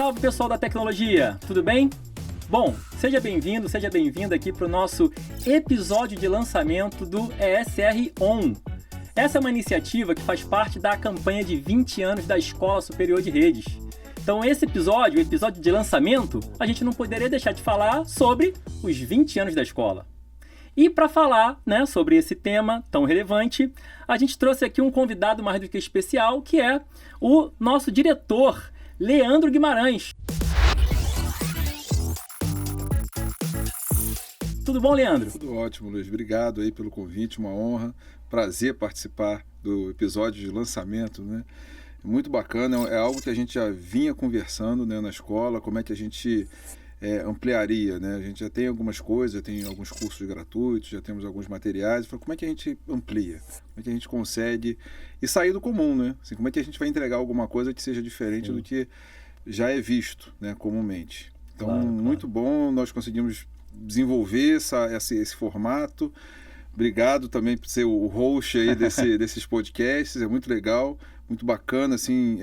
Salve pessoal da tecnologia, tudo bem? Bom, seja bem-vindo, seja bem-vinda aqui para o nosso episódio de lançamento do ESR On. Essa é uma iniciativa que faz parte da campanha de 20 anos da Escola Superior de Redes. Então esse episódio, o episódio de lançamento, a gente não poderia deixar de falar sobre os 20 anos da escola. E para falar, sobre esse tema tão relevante, a gente trouxe aqui um convidado mais do que especial, que é o nosso diretor, Leandro Guimarães. Tudo bom, Leandro? Tudo ótimo, Luiz. Obrigado aí pelo convite, uma honra, prazer participar do episódio de lançamento, né? Muito bacana, é algo que a gente já vinha conversando, na escola, como é que a gente ampliaria, né? A gente já tem algumas coisas, já tem alguns cursos gratuitos, já temos alguns materiais, como é que a gente amplia? Como é que a gente consegue e sair do comum, né? Assim, como é que a gente vai entregar alguma coisa que seja diferente do que já é visto, né, comumente. Então, Claro. Muito bom, nós conseguimos desenvolver esse formato. Obrigado também por ser o host aí desses podcasts, é muito legal, muito bacana, assim,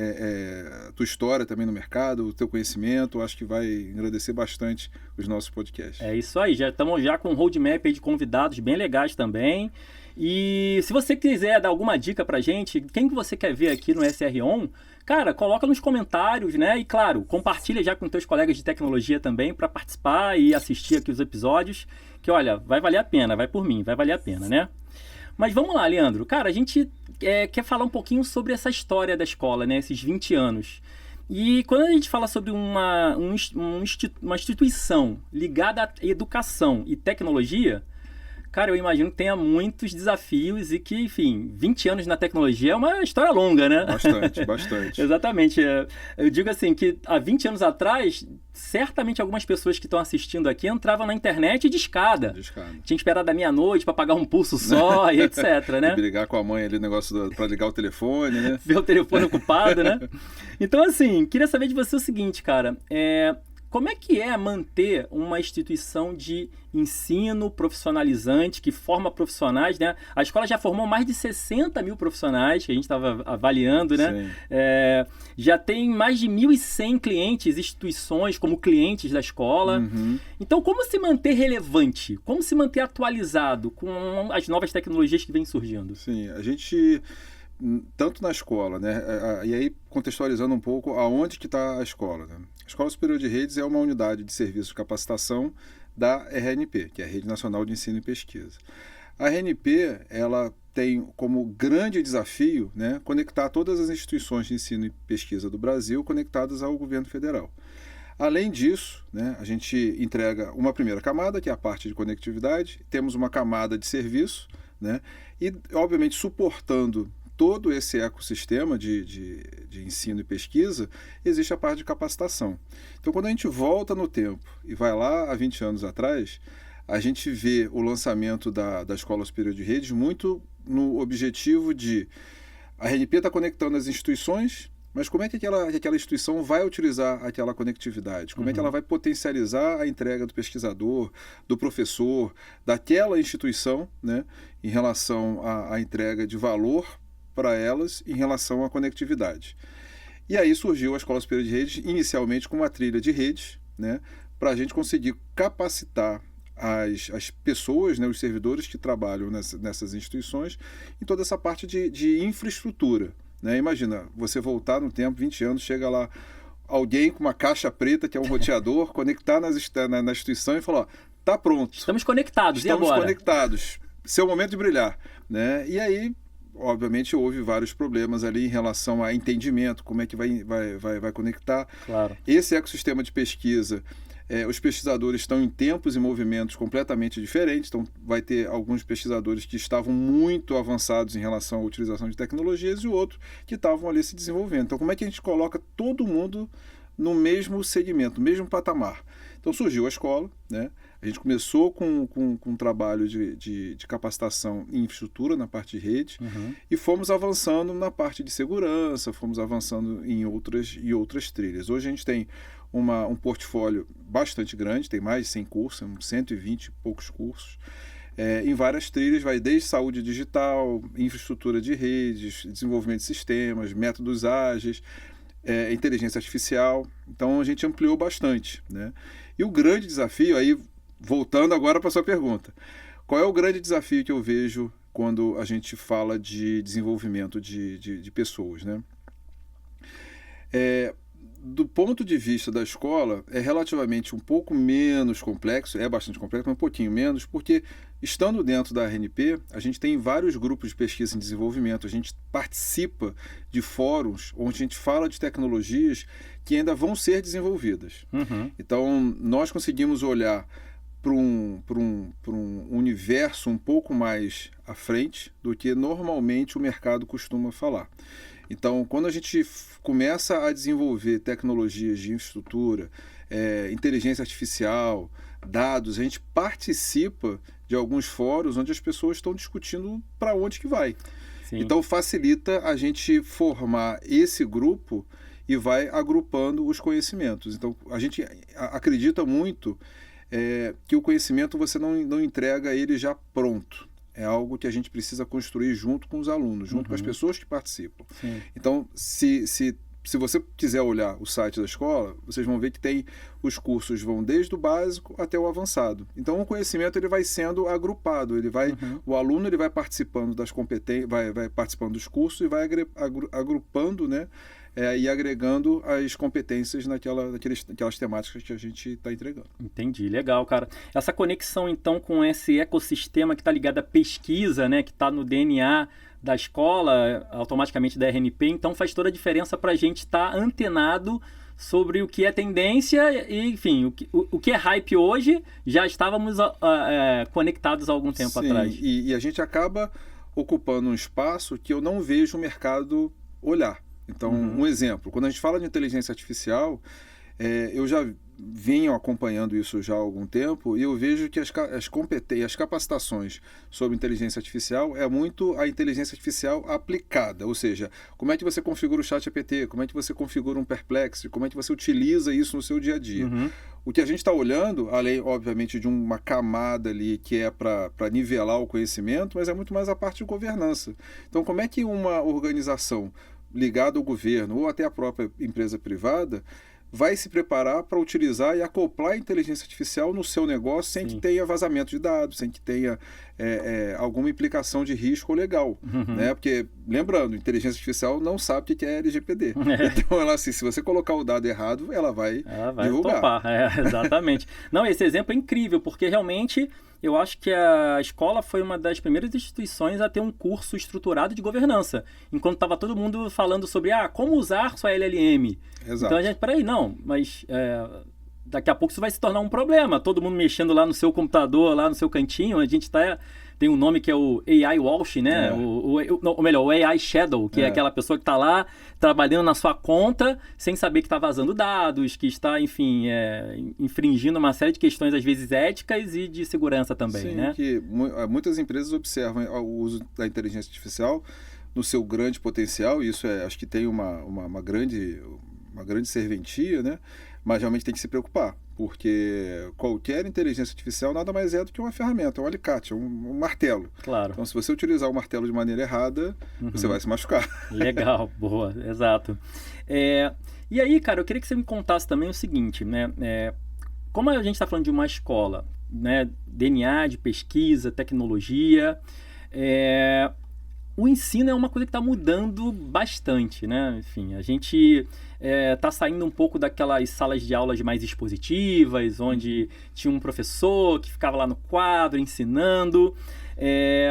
a tua história também no mercado, o teu conhecimento, acho que vai engrandecer bastante os nossos podcasts. É isso aí, já estamos com um roadmap aí de convidados bem legais também. E se você quiser dar alguma dica pra gente, quem que você quer ver aqui no SR On, cara, coloca nos comentários, né? E claro, compartilha já com teus colegas de tecnologia também para participar e assistir aqui os episódios, que olha, vai valer a pena, vai por mim, vai valer a pena, né? Mas vamos lá, Leandro. Cara, a gente quer falar um pouquinho sobre essa história da escola, né? Esses 20 anos. E quando a gente fala sobre uma instituição ligada à educação e tecnologia, cara, eu imagino que tenha muitos desafios e que, enfim, 20 anos na tecnologia é uma história longa, né? Bastante. Exatamente. Eu digo assim, que há 20 anos atrás, certamente algumas pessoas que estão assistindo aqui entravam na internet de escada. Tinha que esperar da meia-noite para pagar um pulso só e etc, né? E brigar com a mãe ali, negócio para ligar o telefone, né? Ver o telefone ocupado, né? Então, assim, queria saber de você o seguinte, cara. Como é que é manter uma instituição de ensino profissionalizante, que forma profissionais, né? A escola já formou mais de 60 mil profissionais, que a gente estava avaliando, né? Já tem mais de 1.100 clientes, instituições como clientes da escola. Uhum. Então, como se manter relevante? Como se manter atualizado com as novas tecnologias que vêm surgindo? Sim, a gente... tanto na escola, né? E aí contextualizando um pouco aonde que está a escola, né? A Escola Superior de Redes é uma unidade de serviço de capacitação da RNP, que é a Rede Nacional de Ensino e Pesquisa. A RNP, ela tem como grande desafio, né, conectar todas as instituições de ensino e pesquisa do Brasil conectadas ao governo federal. Além disso, né, a gente entrega uma primeira camada, que é a parte de conectividade, temos uma camada de serviço, né, e, obviamente, suportando todo esse ecossistema de ensino e pesquisa, existe a parte de capacitação. Então, quando a gente volta no tempo e vai lá há 20 anos atrás, a gente vê o lançamento da Escola Superior de Redes muito no objetivo de a RNP está conectando as instituições, mas como é que aquela instituição vai utilizar aquela conectividade? Como é que ela vai potencializar a entrega do pesquisador, do professor, daquela instituição, né, em relação à entrega de valor para elas em relação à conectividade. E aí surgiu a Escola Superior de Redes, inicialmente com uma trilha de redes, né, para a gente conseguir capacitar as pessoas, né, os servidores que trabalham nessas instituições, em toda essa parte de infraestrutura. Né? Imagina, você voltar no tempo, 20 anos, chega lá alguém com uma caixa preta, que é um roteador, conectar na instituição e falar, tá pronto. Estamos conectados, e agora? Estamos conectados. Seu momento de brilhar. Né? E aí, obviamente, houve vários problemas ali em relação a entendimento, como é que vai conectar. Claro. Esse ecossistema de pesquisa, os pesquisadores estão em tempos e movimentos completamente diferentes, então vai ter alguns pesquisadores que estavam muito avançados em relação à utilização de tecnologias e outros que estavam ali se desenvolvendo. Então, como é que a gente coloca todo mundo no mesmo segmento, no mesmo patamar? Então, surgiu a escola, né? A gente começou com um trabalho de capacitação em infraestrutura, na parte de rede, e fomos avançando na parte de segurança, fomos avançando em outras trilhas. Hoje a gente tem um portfólio bastante grande, tem mais de 100 cursos, 120 e poucos cursos, em várias trilhas, vai desde saúde digital, infraestrutura de redes, desenvolvimento de sistemas, métodos ágeis, inteligência artificial. Então, a gente ampliou bastante, né? E o grande desafio, aí voltando agora para a sua pergunta, qual é o grande desafio que eu vejo quando a gente fala de desenvolvimento de pessoas, né? Do ponto de vista da escola, é relativamente um pouco menos complexo, é bastante complexo, mas um pouquinho menos, porque estando dentro da RNP, a gente tem vários grupos de pesquisa em desenvolvimento, a gente participa de fóruns onde a gente fala de tecnologias que ainda vão ser desenvolvidas. Uhum. Então, nós conseguimos olhar para um universo um pouco mais à frente do que normalmente o mercado costuma falar. Então, quando a gente começa a desenvolver tecnologias de infraestrutura, inteligência artificial, dados, a gente participa de alguns fóruns onde as pessoas estão discutindo para onde que vai. Sim. Então, facilita a gente formar esse grupo e vai agrupando os conhecimentos. Então, a gente acredita muito que o conhecimento você não entrega ele já pronto. É algo que a gente precisa construir junto com os alunos, junto com as pessoas que participam. Sim. Então, se você quiser olhar o site da escola, vocês vão ver que tem os cursos vão desde o básico até o avançado. Então, o conhecimento ele vai sendo agrupado, o aluno ele vai participando das competências, vai participando dos cursos e vai agrupando, né? E agregando as competências naquelas temáticas que a gente está entregando. Entendi, legal, cara. Essa conexão, então, com esse ecossistema que está ligado à pesquisa, né, que está no DNA da escola, automaticamente da RNP, então faz toda a diferença para a gente estar antenado sobre o que é tendência e, enfim, o que é hype hoje, já estávamos conectados há algum tempo atrás. E a gente acaba ocupando um espaço que eu não vejo o mercado olhar. Então, um exemplo, quando a gente fala de inteligência artificial, eu já venho acompanhando isso já há algum tempo e eu vejo que as capacitações sobre inteligência artificial é muito a inteligência artificial aplicada, ou seja, como é que você configura o ChatGPT, como é que você configura um Perplexity, como é que você utiliza isso no seu dia a dia. O que a gente está olhando, além, obviamente, de uma camada ali que é para nivelar o conhecimento, mas é muito mais a parte de governança. Então, como é que uma organização ligada ao governo ou até a própria empresa privada vai se preparar para utilizar e acoplar a inteligência artificial no seu negócio sem que tenha vazamento de dados, sem que tenha alguma implicação de risco legal. Né? Porque, lembrando, inteligência artificial não sabe o que é LGPD. Então, ela, assim, se você colocar o dado errado, ela vai divulgar. Topar. Exatamente. Não, esse exemplo é incrível, porque realmente eu acho que a escola foi uma das primeiras instituições a ter um curso estruturado de governança. Enquanto estava todo mundo falando sobre como usar sua LLM. Exato. Então a gente, peraí, não, mas daqui a pouco isso vai se tornar um problema. Todo mundo mexendo lá no seu computador, lá no seu cantinho, a gente tem um nome que é o AI Walsh, né? Ou melhor, o AI Shadow, que é aquela pessoa que está lá trabalhando na sua conta sem saber que está vazando dados, que está, enfim, infringindo uma série de questões, às vezes éticas e de segurança também, Sim, né? que muitas empresas observam o uso da inteligência artificial no seu grande potencial, e isso acho que tem uma grande serventia, né? Mas realmente tem que se preocupar, porque qualquer inteligência artificial nada mais é do que uma ferramenta, um alicate, um martelo. Claro. Então, se você utilizar o martelo de maneira errada, você vai se machucar. Legal, boa, exato. E aí, cara, eu queria que você me contasse também o seguinte, né? Como a gente está falando de uma escola, né? DNA de pesquisa, tecnologia, o ensino é uma coisa que está mudando bastante, né? Enfim, a gente está saindo um pouco daquelas salas de aulas mais expositivas, onde tinha um professor que ficava lá no quadro ensinando.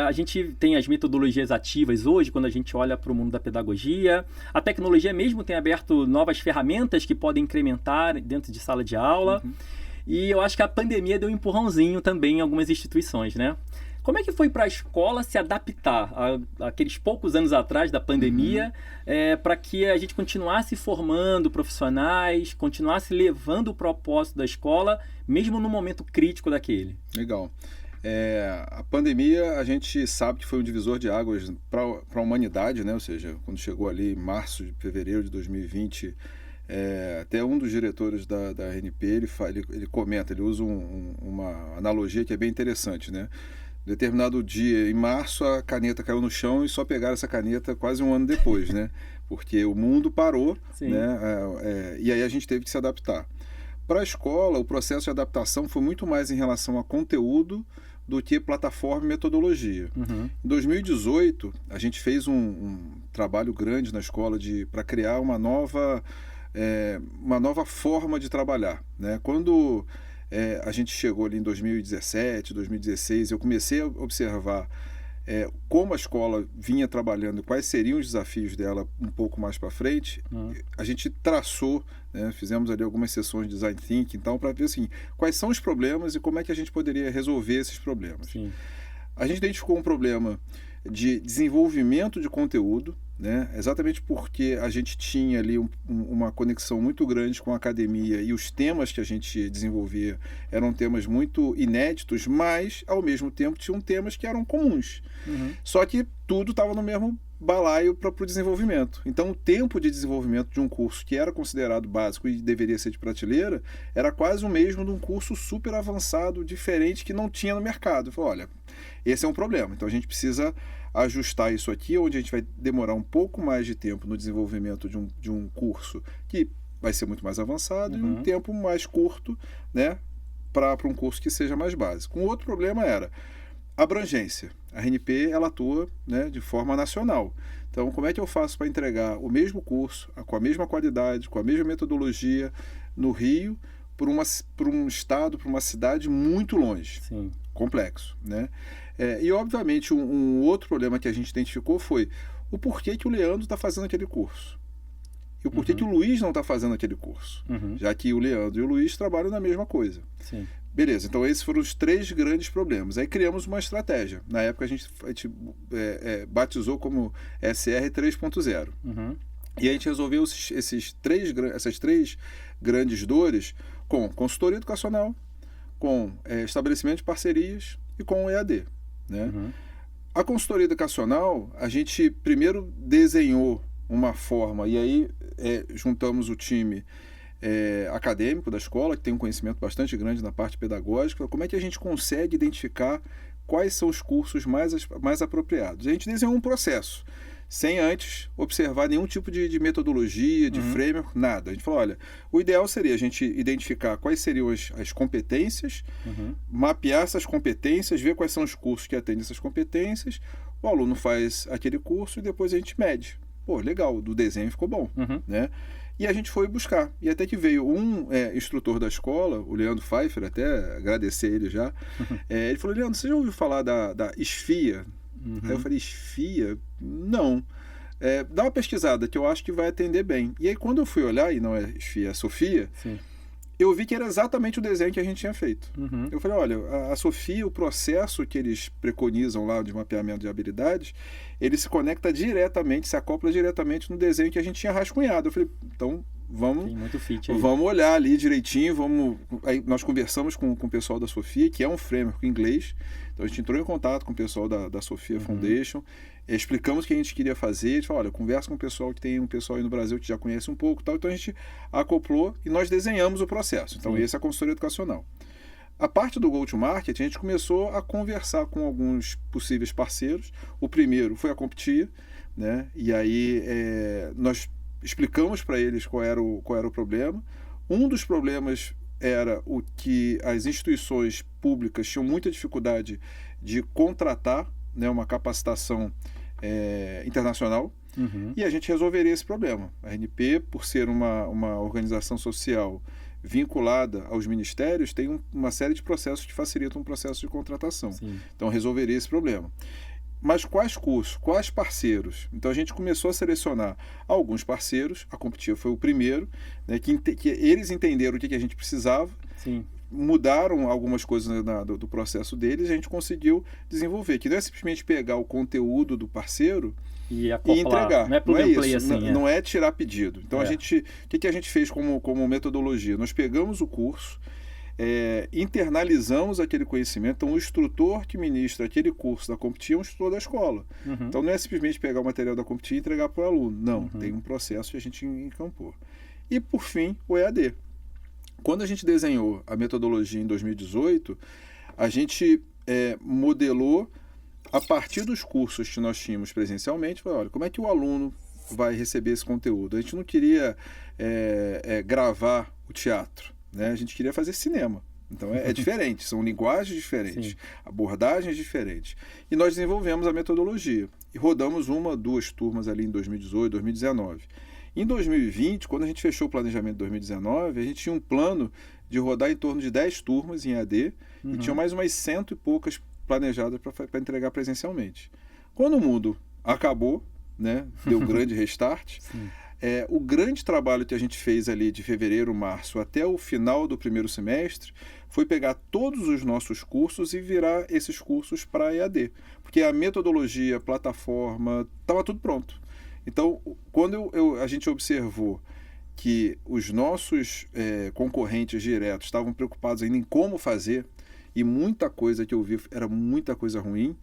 A gente tem as metodologias ativas hoje, quando a gente olha para o mundo da pedagogia. A tecnologia mesmo tem aberto novas ferramentas que podem incrementar dentro de sala de aula. E eu acho que a pandemia deu um empurrãozinho também em algumas instituições, né? Como é que foi para a escola se adaptar àqueles poucos anos atrás da pandemia, para que a gente continuasse formando profissionais, continuasse levando o propósito da escola, mesmo no momento crítico daquele? Legal. A pandemia, a gente sabe que foi um divisor de águas para a humanidade, né? Ou seja, quando chegou ali em março, fevereiro de 2020, até um dos diretores da RNP, ele comenta, ele usa uma analogia que é bem interessante, né? Determinado dia, em março, a caneta caiu no chão e só pegaram essa caneta quase um ano depois, né? porque o mundo parou, Sim. né? E aí a gente teve que se adaptar. Para a escola, o processo de adaptação foi muito mais em relação a conteúdo do que plataforma e metodologia. Uhum. Em 2018, a gente fez um trabalho grande na escola para criar uma nova forma de trabalhar, né? Quando a gente chegou ali em 2017, 2016, eu comecei a observar como a escola vinha trabalhando, quais seriam os desafios dela um pouco mais para frente. A gente traçou, né, fizemos ali algumas sessões de design thinking, então, para ver assim, quais são os problemas e como é que a gente poderia resolver esses problemas. Sim. A gente identificou um problema de desenvolvimento de conteúdo, né? Exatamente porque a gente tinha ali uma conexão muito grande com a academia e os temas que a gente desenvolvia eram temas muito inéditos, mas ao mesmo tempo tinham temas que eram comuns. Uhum. Só que tudo estava no mesmo balaio para o desenvolvimento. Então o tempo de desenvolvimento de um curso que era considerado básico e deveria ser de prateleira era quase o mesmo de um curso super avançado, diferente, que não tinha no mercado. Eu falei, olha, esse é um problema, então a gente precisa ajustar isso aqui, onde a gente vai demorar um pouco mais de tempo no desenvolvimento de um curso que vai ser muito mais avançado, e um tempo mais curto, né, para um curso que seja mais básico. Um outro problema era abrangência. A RNP, ela atua, né, de forma nacional. Então, como é que eu faço para entregar o mesmo curso, com a mesma qualidade, com a mesma metodologia, no Rio, por um estado, por uma cidade muito longe? Sim. Complexo, né? E, obviamente, um outro problema que a gente identificou foi o porquê que o Leandro está fazendo aquele curso. E o porquê que o Luiz não está fazendo aquele curso. Já que o Leandro e o Luiz trabalham na mesma coisa. Sim. Beleza, então esses foram os 3 grandes problemas. Aí criamos uma estratégia. Na época a gente batizou como SR 3.0. E a gente resolveu essas três grandes dores com consultoria educacional, com estabelecimento de parcerias e com o EAD. Né? A consultoria educacional, a gente primeiro desenhou uma forma, e aí juntamos o time acadêmico da escola, que tem um conhecimento bastante grande na parte pedagógica, como é que a gente consegue identificar quais são os cursos mais apropriados. A gente desenhou um processo, sem antes observar nenhum tipo de metodologia, de framework, nada. A gente falou, olha, o ideal seria a gente identificar quais seriam as competências, mapear essas competências, ver quais são os cursos que atendem essas competências, o aluno faz aquele curso e depois a gente mede. Pô, legal, do desenho ficou bom, né? E a gente foi buscar. E até que veio um instrutor da escola, o Leandro Pfeiffer, até agradecer ele já, ele falou, Leandro, você já ouviu falar da SFIA? Aí eu falei, SFIA? Não. Dá uma pesquisada que eu acho que vai atender bem. E aí quando eu fui olhar, e não é SFIA, é Sofia, Sim. eu vi que era exatamente o desenho que a gente tinha feito. Eu falei, olha, a Sofia, o processo que eles preconizam lá de mapeamento de habilidades, ele se conecta diretamente, se acopla diretamente no desenho que a gente tinha rascunhado. Eu falei, então vamos, Tem muito fit aí. vamos olhar ali direitinho, Aí nós conversamos com o pessoal da Sofia, que é um framework em inglês, então a gente entrou em contato com o pessoal da Sofia Foundation, explicamos o que a gente queria fazer, a gente falou, olha, conversa com o pessoal que tem um pessoal aí no Brasil que já conhece um pouco, tal. Então a gente acoplou e nós desenhamos o processo. Então essa é a consultoria educacional. A parte do go-to-market, a gente começou a conversar com alguns possíveis parceiros. O primeiro foi a Comptia, né? E aí nós explicamos para eles qual era o problema. Um dos problemas era o que as instituições públicas tinham muita dificuldade de contratar, né, uma capacitação internacional, e a gente resolveria esse problema. A RNP, por ser uma organização social vinculada aos ministérios, tem uma série de processos que facilitam o processo de contratação. Sim. Então, resolveria esse problema. Mas quais cursos? Quais parceiros? Então, a gente começou a selecionar alguns parceiros, a Comptia foi o primeiro, né, que eles entenderam o que a gente precisava, Sim. mudaram algumas coisas do processo deles, e a gente conseguiu desenvolver, que não é simplesmente pegar o conteúdo do parceiro E entregar. Não é plug and play isso. assim. Não é tirar pedido. Então, o que a gente fez como metodologia? Nós pegamos o curso, internalizamos aquele conhecimento. Então, o instrutor que ministra aquele curso da Comptia é um instrutor da escola. Então, não é simplesmente pegar o material da Comptia e entregar para o aluno. Não, tem um processo que a gente encampou. E, por fim, o EAD. Quando a gente desenhou a metodologia em 2018, a gente modelou a partir dos cursos que nós tínhamos presencialmente. Olha, como é que o aluno vai receber esse conteúdo. A gente não queria gravar o teatro, né? A gente queria fazer cinema. Então é diferente, são linguagens diferentes, Sim. abordagens diferentes. E nós desenvolvemos a metodologia. E rodamos 1, 2 turmas ali em 2018, 2019. Em 2020, quando a gente fechou o planejamento de 2019, a gente tinha um plano de rodar em torno de 10 turmas em EAD e tinha mais umas 100 e poucas planejadas para entregar presencialmente. Quando o mundo acabou, né, deu um grande restart, o grande trabalho que a gente fez ali de fevereiro, março, até o final do primeiro semestre, foi pegar todos os nossos cursos e virar esses cursos para EAD. Porque a metodologia, a plataforma, estava tudo pronto. Então, quando a gente observou que os nossos concorrentes diretos estavam preocupados ainda em como fazer, e muita coisa que eu vi era muita coisa ruim,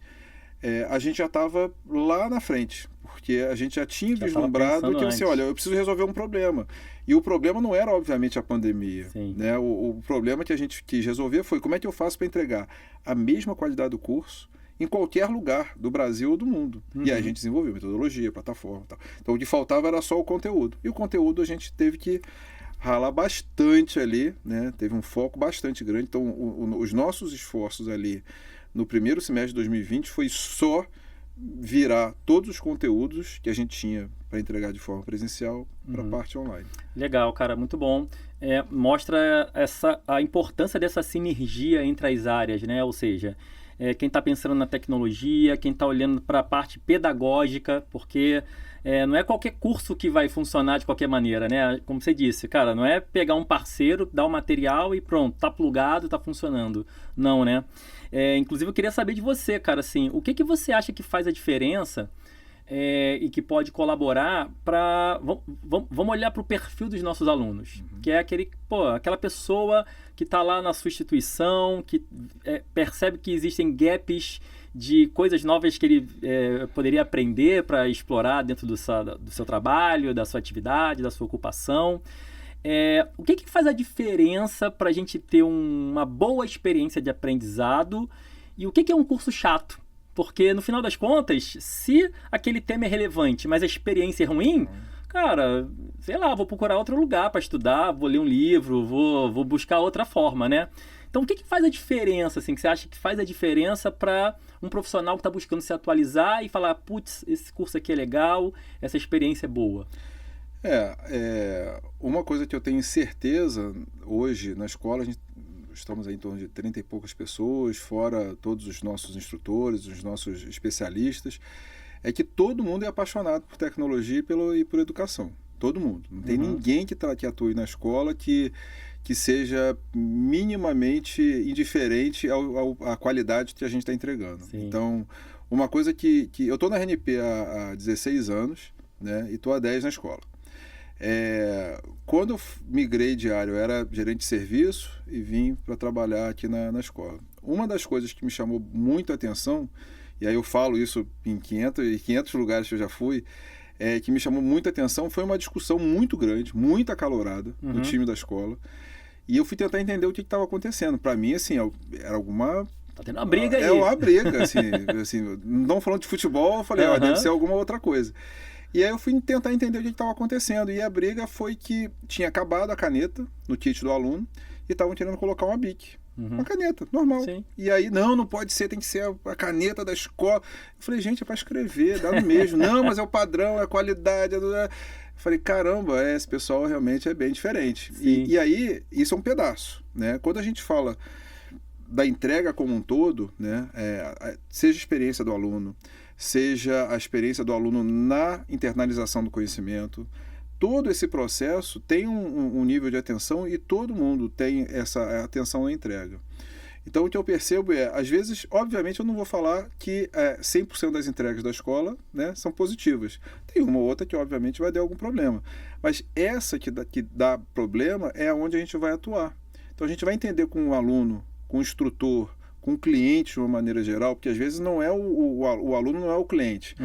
a gente já estava lá na frente, porque a gente já tinha vislumbrado que, assim, olha, eu preciso resolver um problema. E o problema não era, obviamente, a pandemia. Né? O problema que a gente quis resolver foi como é que eu faço para entregar a mesma qualidade do curso em qualquer lugar do Brasil ou do mundo. E aí a gente desenvolveu metodologia, plataforma e tal. Então o que faltava era só o conteúdo. E o conteúdo a gente teve que ralar bastante ali, né? Teve um foco bastante grande. Então os nossos esforços ali no primeiro semestre de 2020 foi só virar todos os conteúdos que a gente tinha para entregar de forma presencial para a parte online. Legal, cara, muito bom. Mostra a importância dessa sinergia entre as áreas, né? Ou seja, quem está pensando na tecnologia, quem está olhando para a parte pedagógica, porque não é qualquer curso que vai funcionar de qualquer maneira, né? Como você disse, cara, não é pegar um parceiro, dar o material e pronto, tá plugado, tá funcionando. Não, né? Inclusive, eu queria saber de você, cara, assim, o que você acha que faz a diferença e que pode colaborar para... Vamos olhar para o perfil dos nossos alunos, que é aquela pessoa que está lá na sua instituição, que percebe que existem gaps de coisas novas que ele poderia aprender para explorar dentro do seu trabalho, da sua atividade, da sua ocupação. O que faz a diferença para a gente ter uma boa experiência de aprendizado e o que é um curso chato? Porque, no final das contas, se aquele tema é relevante, mas a experiência é ruim, cara, sei lá, vou procurar outro lugar para estudar, vou ler um livro, vou buscar outra forma, né? Então, o que faz a diferença, assim, que você acha que faz a diferença para um profissional que está buscando se atualizar e falar, putz, esse curso aqui é legal, essa experiência é boa? Uma coisa que eu tenho certeza hoje na escola, estamos aí em torno de 30 e poucas pessoas, fora todos os nossos instrutores, os nossos especialistas, é que todo mundo é apaixonado por tecnologia e por educação. Todo mundo. Não tem ninguém que atue na escola que seja minimamente indiferente à qualidade que a gente está entregando. Sim. Então, uma coisa que eu estou na RNP há 16 anos, né, e estou há 10 na escola. Quando eu migrei de área, eu era gerente de serviço e vim para trabalhar aqui na escola. Uma das coisas que me chamou muito a atenção, e aí eu falo isso em 500 lugares que eu já fui, que me chamou muita atenção, foi uma discussão muito grande, muito acalorada no time da escola. E eu fui tentar entender o que estava acontecendo. Para mim, assim, era alguma... Tá tendo uma briga aí. É uma briga, assim, não falando de futebol, eu falei, deve ser alguma outra coisa. E aí eu fui tentar entender o que estava acontecendo. E a briga foi que tinha acabado a caneta no kit do aluno e estavam querendo colocar uma bic. Uma caneta, normal. Sim. E aí, não pode ser, tem que ser a caneta da escola. Eu falei, gente, é para escrever, dá no mesmo. Não, mas é o padrão, é a qualidade. Eu falei, caramba, esse pessoal realmente é bem diferente. E aí, isso é um pedaço, né? Quando a gente fala da entrega como um todo, né? Seja a experiência do aluno, seja a experiência do aluno na internalização do conhecimento, todo esse processo tem um nível de atenção e todo mundo tem essa atenção na entrega. Então, o que eu percebo às vezes, obviamente, eu não vou falar que 100% das entregas da escola, né, são positivas. Tem uma ou outra que, obviamente, vai dar algum problema. Mas essa que dá problema é onde a gente vai atuar. Então, a gente vai entender com o aluno, com o instrutor, com o cliente de uma maneira geral, porque às vezes não é o aluno não é o cliente.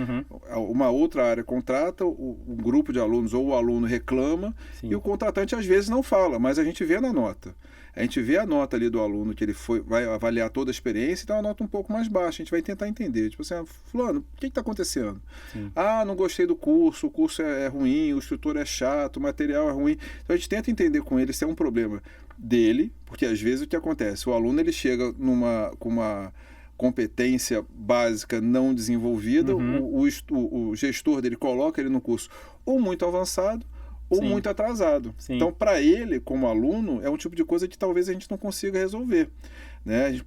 Uma outra área contrata, um grupo de alunos ou o aluno reclama. Sim. E o contratante às vezes não fala, mas a gente vê na nota. A gente vê a nota ali do aluno que ele vai avaliar toda a experiência e dá uma nota um pouco mais baixa. A gente vai tentar entender. Tipo assim, fulano, o que está acontecendo? Sim. Não gostei do curso, o curso é ruim, o instrutor é chato, o material é ruim. Então a gente tenta entender com ele se é um problema dele, porque às vezes o que acontece? O aluno ele chega com uma competência básica não desenvolvida, o gestor dele coloca ele no curso ou muito avançado ou Sim. muito atrasado. Sim. Então, para ele, como aluno, é um tipo de coisa que talvez a gente não consiga resolver, né? A gente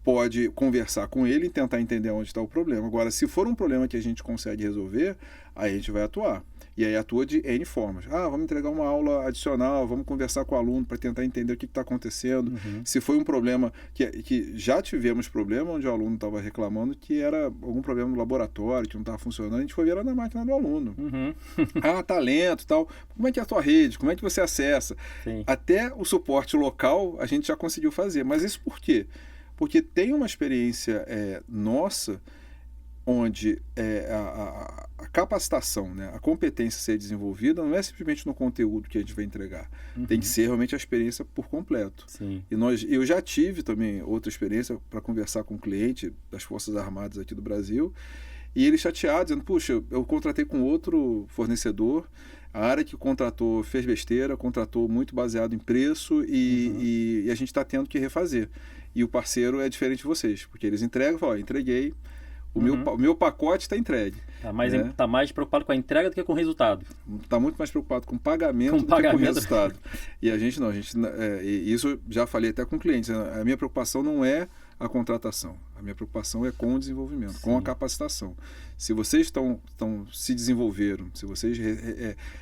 pode conversar com ele e tentar entender onde está o problema. Agora, se for um problema que a gente consegue resolver, aí a gente vai atuar. E aí atua de N formas. Vamos entregar uma aula adicional, vamos conversar com o aluno para tentar entender o que está acontecendo. Se foi um problema, que já tivemos problema onde o aluno estava reclamando que era algum problema no laboratório, que não estava funcionando, a gente foi ver na máquina do aluno. Tá lento e tal. Como é que é a tua rede? Como é que você acessa? Sim. Até o suporte local a gente já conseguiu fazer. Mas isso por quê? Porque tem uma experiência nossa onde a capacitação, né, a competência ser desenvolvida não é simplesmente no conteúdo que a gente vai entregar. Tem que ser realmente a experiência por completo. Sim. E eu já tive também outra experiência para conversar com um cliente das Forças Armadas aqui do Brasil, e ele chateado, dizendo, puxa, eu contratei com outro fornecedor, a área que contratou fez besteira, contratou muito baseado em preço e a gente está tendo que refazer. E o parceiro é diferente de vocês, porque eles entregam, falam, entreguei, o meu pacote está entregue. Tá mais preocupado com a entrega do que com o resultado. Está muito mais preocupado com o pagamento do que com o resultado. E a gente não. Isso eu já falei até com clientes. A minha preocupação não é a contratação. A minha preocupação é com o desenvolvimento, com a capacitação. Se vocês se desenvolveram, se vocês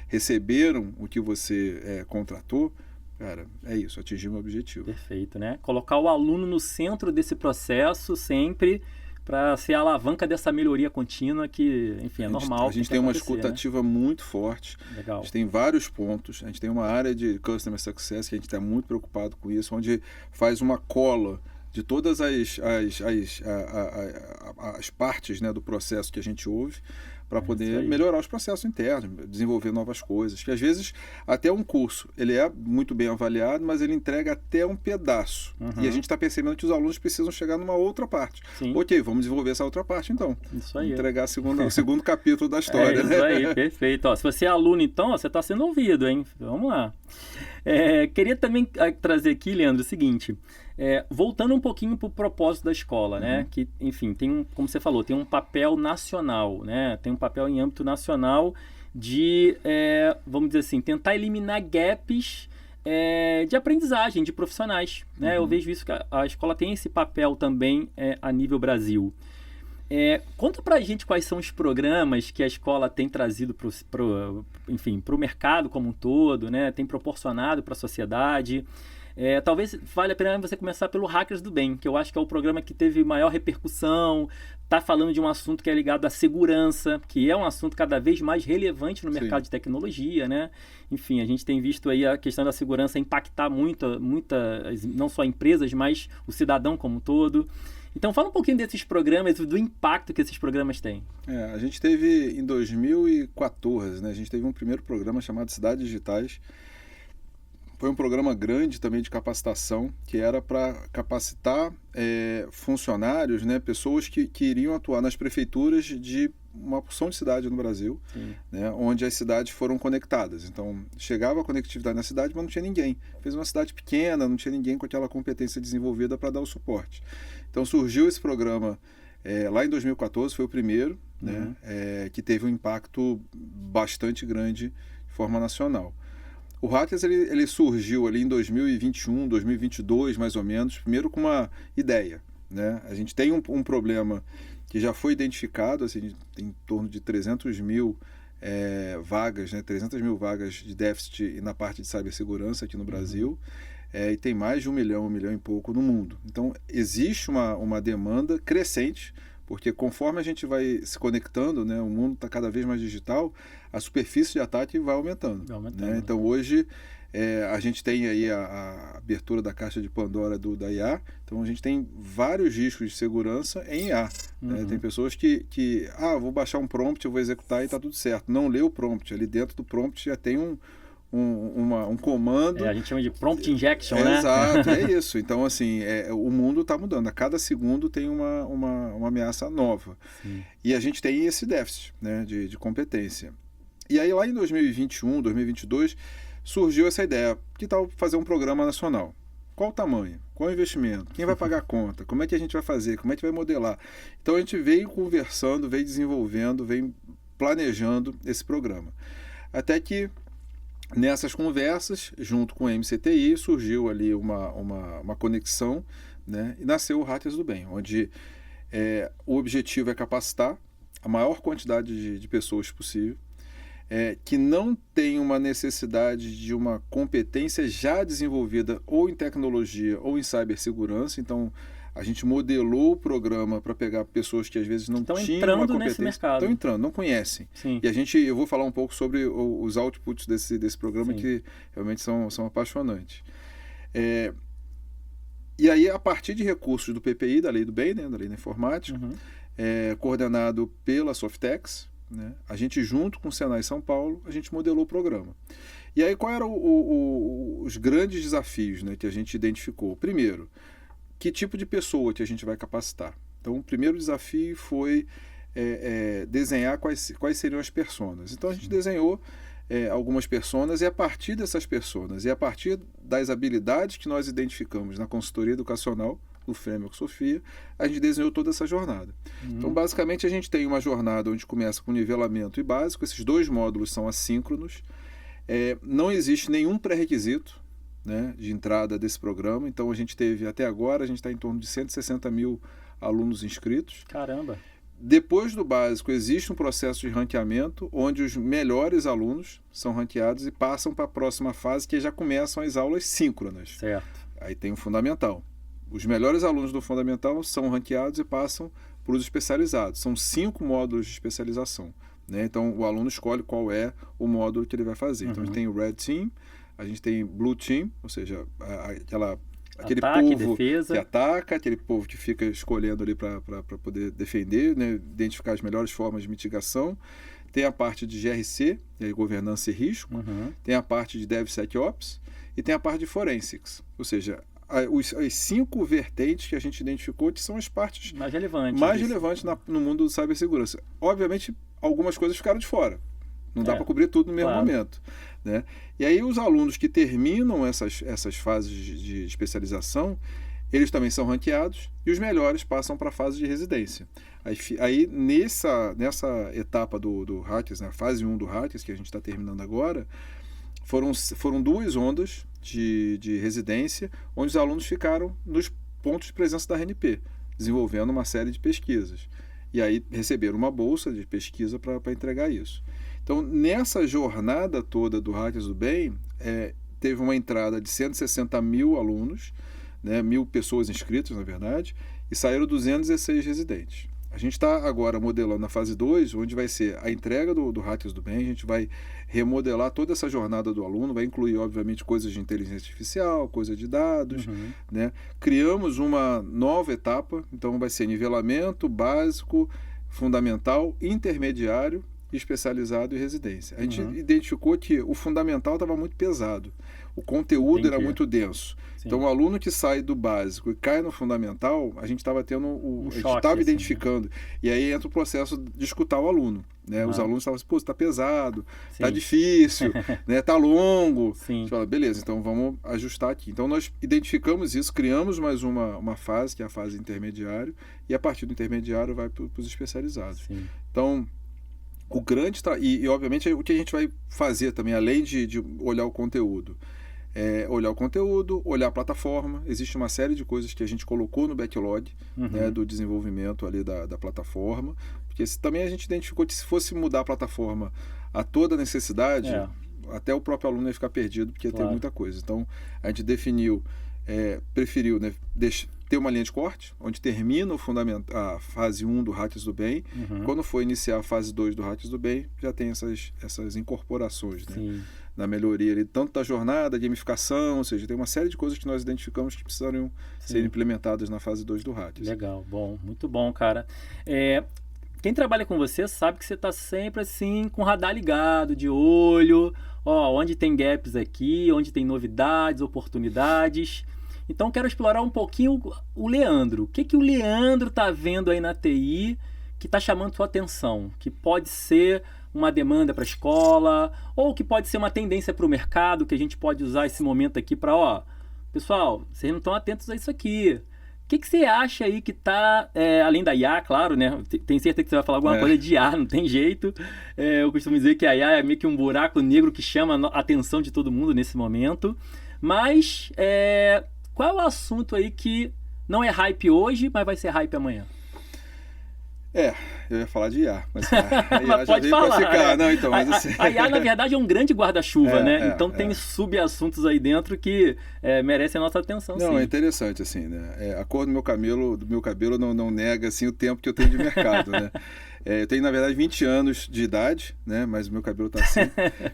receberam o que você contratou, cara, é isso, atingir o meu objetivo. Perfeito, né? Colocar o aluno no centro desse processo sempre para ser a alavanca dessa melhoria contínua que, enfim, é normal. A gente tem uma escuta ativa muito forte. Legal. A gente tem vários pontos. A gente tem uma área de Customer Success que a gente está muito preocupado com isso, onde faz uma cola de todas as partes, né, do processo que a gente ouve para poder melhorar os processos internos, desenvolver novas coisas. Que às vezes até um curso, ele é muito bem avaliado, mas ele entrega até um pedaço. E a gente está percebendo que os alunos precisam chegar numa outra parte. Sim. Ok, vamos desenvolver essa outra parte então. Isso aí. Entregar o segundo capítulo da história. Isso aí, perfeito. Se você é aluno, então, você está sendo ouvido, hein? Vamos lá. Queria também trazer aqui, Leandro, o seguinte... voltando um pouquinho para o propósito da escola, né? Que, enfim, como você falou, tem um papel nacional, né? Tem um papel em âmbito nacional de, vamos dizer assim, tentar eliminar gaps de aprendizagem de profissionais, né? Eu vejo isso, que a escola tem esse papel também a nível Brasil. Conta pra gente quais são os programas que a escola tem trazido para o mercado como um todo, né? Tem proporcionado para a sociedade. Talvez valha a pena você começar pelo Hackers do Bem, que eu acho que é o programa que teve maior repercussão, está falando de um assunto que é ligado à segurança, que é um assunto cada vez mais relevante no mercado de tecnologia, né? Enfim, a gente tem visto aí a questão da segurança impactar muitas, não só empresas, mas o cidadão como um todo. Então fala um pouquinho desses programas e do impacto que esses programas têm. A gente teve em 2014, né? A gente teve um primeiro programa chamado Cidades Digitais. Foi um programa grande também de capacitação, que era para capacitar funcionários, né, pessoas que iriam atuar nas prefeituras de uma porção de cidade no Brasil, né, onde as cidades foram conectadas. Então, chegava a conectividade na cidade, mas não tinha ninguém. Fez uma cidade pequena, não tinha ninguém com aquela competência desenvolvida para dar o suporte. Então, surgiu esse programa lá em 2014, foi o primeiro, né, que teve um impacto bastante grande de forma nacional. O Hackers ele surgiu ali em 2021, 2022, mais ou menos, primeiro com uma ideia, né? A gente tem um problema que já foi identificado, assim, tem em torno de 300 mil vagas, né? 300 mil vagas de déficit na parte de cibersegurança aqui no Brasil, e tem mais de 1 milhão e pouco no mundo. Então, existe uma demanda crescente, porque conforme a gente vai se conectando, né, o mundo está cada vez mais digital, a superfície de ataque vai aumentando. Né? Então, hoje, a gente tem aí a abertura da caixa de Pandora da IA, então a gente tem vários riscos de segurança em IA. Né? Tem pessoas que vou baixar um prompt, eu vou executar e está tudo certo. Não lê o prompt, ali dentro do prompt já tem um comando. A gente chama de prompt injection, né? Exato, é isso. Então, assim, o mundo está mudando. A cada segundo tem uma ameaça nova. Sim. E a gente tem esse déficit, né, de competência. E aí, lá em 2021, 2022, surgiu essa ideia. Que tal fazer um programa nacional? Qual o tamanho? Qual o investimento? Quem vai pagar a conta? Como é que a gente vai fazer? Como é que vai modelar? Então, a gente veio conversando, veio desenvolvendo, veio planejando esse programa. Até que, nessas conversas, junto com a MCTI, surgiu ali uma conexão, né, e nasceu o Hackers do Bem, onde o objetivo é capacitar a maior quantidade de pessoas possível, que não tem uma necessidade de uma competência já desenvolvida ou em tecnologia ou em cibersegurança. Então, a gente modelou o programa para pegar pessoas que às vezes não tinham uma competência. Nesse mercado. Estão entrando, não conhecem. Sim. E eu vou falar um pouco sobre os outputs desse programa. Sim. Que realmente são apaixonantes. E aí, a partir de recursos do PPI, da Lei do Bem, né, da Lei da Informática, coordenado pela Softex, né, a gente, junto com o Senai São Paulo, a gente modelou o programa. E aí, quais eram os grandes desafios, né, que a gente identificou? Primeiro, que tipo de pessoa que a gente vai capacitar? Então, o primeiro desafio foi desenhar quais seriam as personas. Então, a gente desenhou algumas personas, e a partir dessas personas, e a partir das habilidades que nós identificamos na consultoria educacional, no Framework Sofia, a gente desenhou toda essa jornada. Então, basicamente, a gente tem uma jornada onde começa com nivelamento e básico. Esses dois módulos são assíncronos. Não existe nenhum pré-requisito, né, de entrada desse programa. Então, a gente teve, até agora, a gente está em torno de 160 mil alunos inscritos. Caramba! Depois do básico, existe um processo de ranqueamento, onde os melhores alunos são ranqueados e passam para a próxima fase, que já começam as aulas síncronas. Certo. Aí tem o fundamental. Os melhores alunos do fundamental são ranqueados e passam para os especializados. São 5 módulos de especialização, né? Então, o aluno escolhe qual é o módulo que ele vai fazer. Então, a gente tem o Red Team, a gente tem Blue Team, ou seja, aquele ataque, povo defesa, que ataca, aquele povo que fica escolhendo ali para poder defender, né? Identificar as melhores formas de mitigação. Tem a parte de GRC, governança e risco. Tem a parte de DevSecOps e tem a parte de Forensics, ou seja, as 5 vertentes que a gente identificou, que são as partes mais relevantes no mundo de cibersegurança. Obviamente, algumas coisas ficaram de fora. Não dá para cobrir tudo no mesmo momento, né? E aí, os alunos que terminam essas fases de especialização, eles também são ranqueados, e os melhores passam para a fase de residência. Aí nessa etapa do Hackers, na fase 1 do Hackers, que a gente está terminando agora, foram 2 ondas de residência, onde os alunos ficaram nos pontos de presença da RNP, desenvolvendo uma série de pesquisas. E aí receberam uma bolsa de pesquisa para entregar isso. Então, nessa jornada toda do Hackers do Bem, teve uma entrada de 160 mil alunos, né, 1.000 pessoas inscritas, na verdade, e saíram 216 residentes. A gente está agora modelando a fase 2, onde vai ser a entrega do Hackers do Bem. A gente vai remodelar toda essa jornada do aluno, vai incluir, obviamente, coisas de inteligência artificial, coisa de dados, né? Criamos uma nova etapa, então vai ser nivelamento, básico, fundamental, intermediário, especializado e residência. A gente identificou que o fundamental estava muito pesado, o conteúdo era muito denso. Sim. Então, o aluno que sai do básico e cai no fundamental, a gente estava tendo a gente estava identificando. Né? E aí entra o processo de escutar o aluno. Né? Os alunos estavam assim, pô, está pesado, está difícil, né? Está longo. Sim. A gente fala, beleza, então vamos ajustar aqui. Então, nós identificamos isso, criamos mais uma fase, que é a fase intermediário, e a partir do intermediário vai para os especializados. Sim. Então, o grande... E, obviamente, o que a gente vai fazer também, além de olhar o conteúdo, olhar o conteúdo, olhar a plataforma. Existe uma série de coisas que a gente colocou no backlog, né, do desenvolvimento ali da plataforma, porque também a gente identificou que se fosse mudar a plataforma a toda necessidade, até o próprio aluno ia ficar perdido, porque tem muita coisa. Então, a gente preferiu, né, ter uma linha de corte, onde termina a fase 1 do Hackers do Bem. Quando for iniciar a fase 2 do Hackers do Bem, já tem essas incorporações, né, na melhoria ali, tanto da jornada, gamificação, ou seja, tem uma série de coisas que nós identificamos que precisariam ser implementadas na fase 2 do Hackers. Legal, bom, muito bom, cara. quem trabalha com você sabe que você está sempre assim, com o radar ligado, de olho, ó, onde tem gaps aqui, onde tem novidades, oportunidades. Então quero explorar um pouquinho o Leandro. O que o Leandro está vendo aí na TI que está chamando sua atenção? Que pode ser uma demanda para a escola, ou que pode ser uma tendência para o mercado, que a gente pode usar esse momento aqui para, ó, pessoal, vocês não estão atentos a isso aqui. O que você acha aí que está, além da IA, claro, né? Tenho certeza que você vai falar alguma coisa de IA, não tem jeito. Eu costumo dizer que a IA é meio que um buraco negro que chama a atenção de todo mundo nesse momento. Mas qual é o assunto aí que não é hype hoje, mas vai ser hype amanhã? Eu ia falar de IA, mas a IA mas já pode veio para falar. ficar. Não, então, mas assim... a IA, na verdade, é um grande guarda-chuva, né? Então tem subassuntos aí dentro que merecem a nossa atenção. Não, sim. É interessante, assim, né? A cor do meu cabelo não nega, assim, o tempo que eu tenho de mercado, né? Eu tenho, na verdade, 20 anos de idade, né? Mas o meu cabelo tá assim,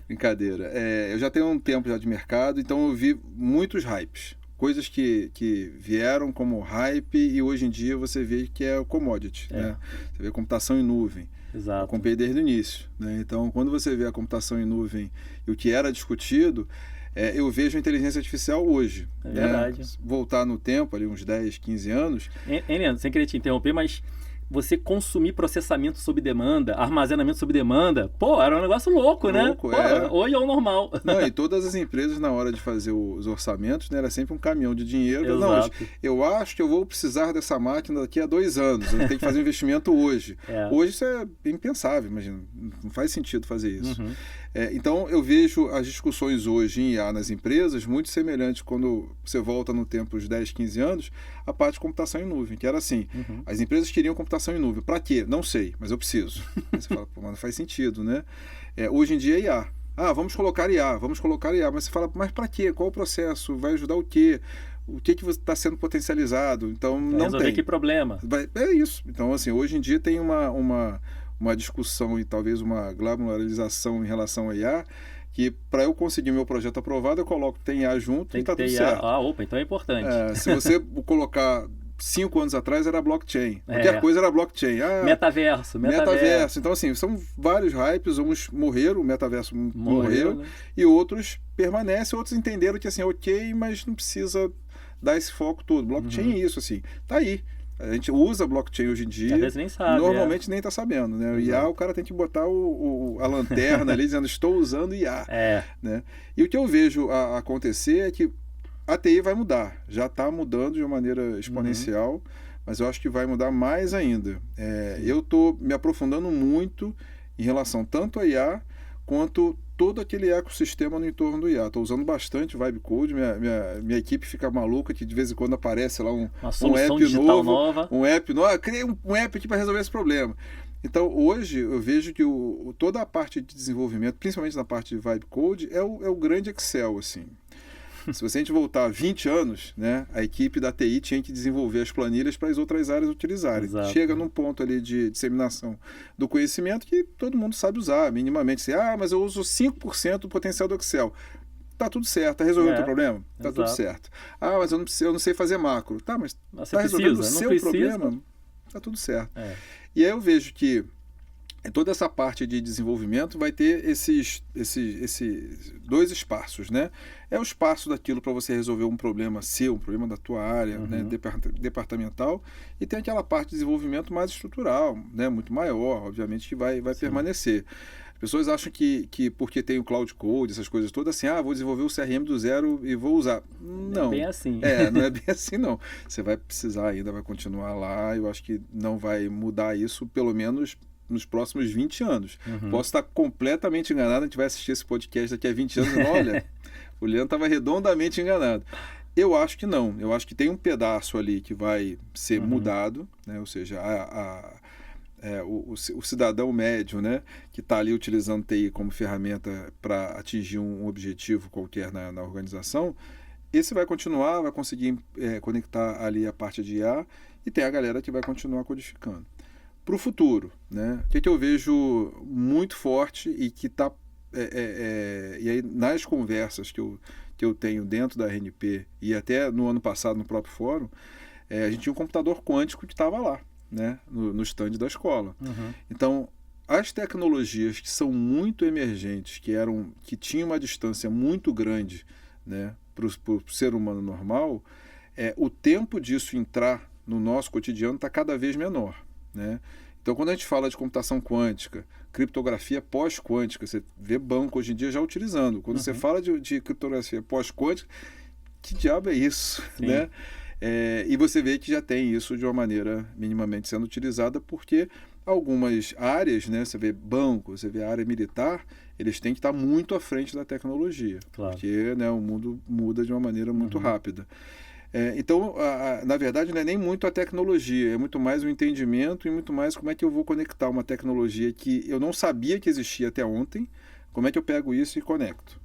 brincadeira. Eu já tenho um tempo já de mercado, então eu vi muitos hypes. Coisas que vieram como hype e hoje em dia você vê que é o commodity, né? Você vê computação em nuvem. Exato. Eu comprei desde o início, né? Então, quando você vê a computação em nuvem e o que era discutido, eu vejo a inteligência artificial hoje. É verdade. Voltar no tempo, ali uns 10, 15 anos... Leandro, sem querer te interromper, mas você consumir processamento sob demanda, armazenamento sob demanda, pô, era um negócio louco, né? Louco, hoje é o normal. Não, e todas as empresas, na hora de fazer os orçamentos, né, era sempre um caminhão de dinheiro. Exato. Não, eu acho que eu vou precisar dessa máquina daqui a 2 anos, eu tenho que fazer um investimento hoje. Hoje isso é impensável, imagina, não faz sentido fazer isso. Uhum. Então, eu vejo as discussões hoje em IA nas empresas muito semelhantes quando você volta no tempo, os 10, 15 anos, a parte de computação em nuvem, que era assim, as empresas queriam computação em nuvem. Para quê? Não sei, mas eu preciso. Aí você fala, pô, mas não faz sentido, né? Hoje em dia é IA. Vamos colocar IA. Mas você fala, mas para quê? Qual o processo? Vai ajudar o quê? O que está sendo potencializado? Então, vai não resolver tem. Que problema? É isso. Então, assim, hoje em dia tem uma discussão e talvez uma glamorização em relação a IA, que para eu conseguir meu projeto aprovado, eu coloco tem IA junto e está tudo certo. Opa, então é importante. Se você colocar 5 anos atrás era blockchain. Qualquer coisa era blockchain. Metaverso. Então, assim, são vários hypes. Uns morreram, o metaverso morreu, né? E outros permanecem, outros entenderam que, assim, ok, mas não precisa dar esse foco todo. Blockchain é isso, assim, tá aí. A gente usa blockchain hoje em dia. Às vezes nem sabe. Normalmente nem está sabendo, né? O IA, o cara tem que botar a lanterna ali dizendo estou usando IA. Né? E o que eu vejo acontecer é que a TI vai mudar. Já está mudando de uma maneira exponencial, mas eu acho que vai mudar mais ainda. Eu estou me aprofundando muito em relação tanto a IA quanto todo aquele ecossistema no entorno do IA. Estou usando bastante Vibe Code, minha equipe fica maluca que de vez em quando aparece lá um app nova. Um app novo. Criei um app aqui para resolver esse problema. Então, hoje, eu vejo que toda a parte de desenvolvimento, principalmente na parte de Vibe Code, é o grande Excel, assim. Se a gente voltar 20 anos, né, a equipe da TI tinha que desenvolver as planilhas para as outras áreas utilizarem. Exato. Chega num ponto ali de disseminação do conhecimento que todo mundo sabe usar, minimamente. Mas eu uso 5% do potencial do Excel. Tá tudo certo. Tá resolvendo o teu problema? Tá tudo certo. Mas eu não sei fazer macro. Tá, mas tá resolvendo o seu problema? Tá tudo certo. E aí eu vejo que toda essa parte de desenvolvimento vai ter esses 2 espaços, né? É o espaço daquilo para você resolver um problema seu, um problema da tua área, né, departamental, e tem aquela parte de desenvolvimento mais estrutural, né, muito maior, obviamente, que vai permanecer. As pessoas acham que porque tem o Cloud Code, essas coisas todas, assim, vou desenvolver o CRM do zero e vou usar. Não. É bem assim. Não é bem assim, não. Você vai precisar ainda, vai continuar lá, eu acho que não vai mudar isso, pelo menos nos próximos 20 anos. Posso estar completamente enganado, a gente vai assistir esse podcast daqui a 20 anos e olha, o Leandro estava redondamente enganado. Eu acho que não. Eu acho que tem um pedaço ali que vai ser mudado, né? Ou seja, o cidadão médio, né, que está ali utilizando TI como ferramenta para atingir um objetivo qualquer na organização, esse vai continuar, vai conseguir conectar ali a parte de IA, e tem a galera que vai continuar codificando. Para o futuro, né? O que eu vejo muito forte e que está... e aí, nas conversas que eu tenho dentro da RNP e até no ano passado no próprio fórum, a gente tinha um computador quântico que estava lá. né, no stand da escola. Uhum. Então, as tecnologias que são muito emergentes, que tinham uma distância muito grande, né, para o ser humano normal, o tempo disso entrar no nosso cotidiano está cada vez menor, né? Então, quando a gente fala de computação quântica, criptografia pós-quântica, você vê banco hoje em dia já utilizando. Quando você fala de criptografia pós-quântica, que diabo é isso? Né? E você vê que já tem isso de uma maneira minimamente sendo utilizada, porque algumas áreas, né, você vê banco, você vê a área militar, eles têm que estar muito à frente da tecnologia, claro. Porque, né, o mundo muda de uma maneira muito rápida. Então, na verdade, não é nem muito a tecnologia, é muito mais o entendimento e muito mais como é que eu vou conectar uma tecnologia que eu não sabia que existia até ontem, como é que eu pego isso e conecto.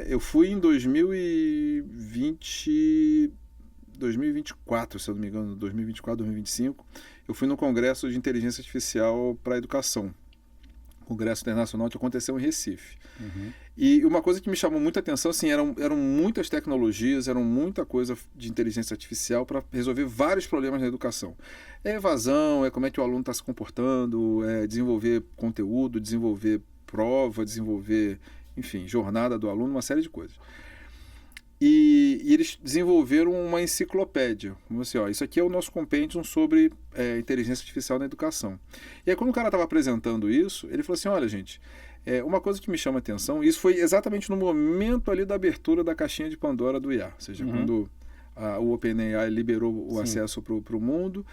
Eu fui em 2024, se eu não me engano, 2024, 2025, eu fui no Congresso de Inteligência Artificial para a Educação, Congresso Internacional que aconteceu em Recife. E uma coisa que me chamou muita atenção, assim, eram muitas tecnologias, eram muita coisa de inteligência artificial para resolver vários problemas na educação. Evasão, como é que o aluno está se comportando, desenvolver conteúdo, desenvolver prova, desenvolver, enfim, jornada do aluno, uma série de coisas. E eles desenvolveram uma enciclopédia. Como assim, isso aqui é o nosso compêndio sobre inteligência artificial na educação. E aí, quando o cara estava apresentando isso, ele falou assim, olha, gente, uma coisa que me chama a atenção, isso foi exatamente no momento ali da abertura da caixinha de Pandora do IA, ou seja, quando o OpenAI liberou o acesso para o mundo,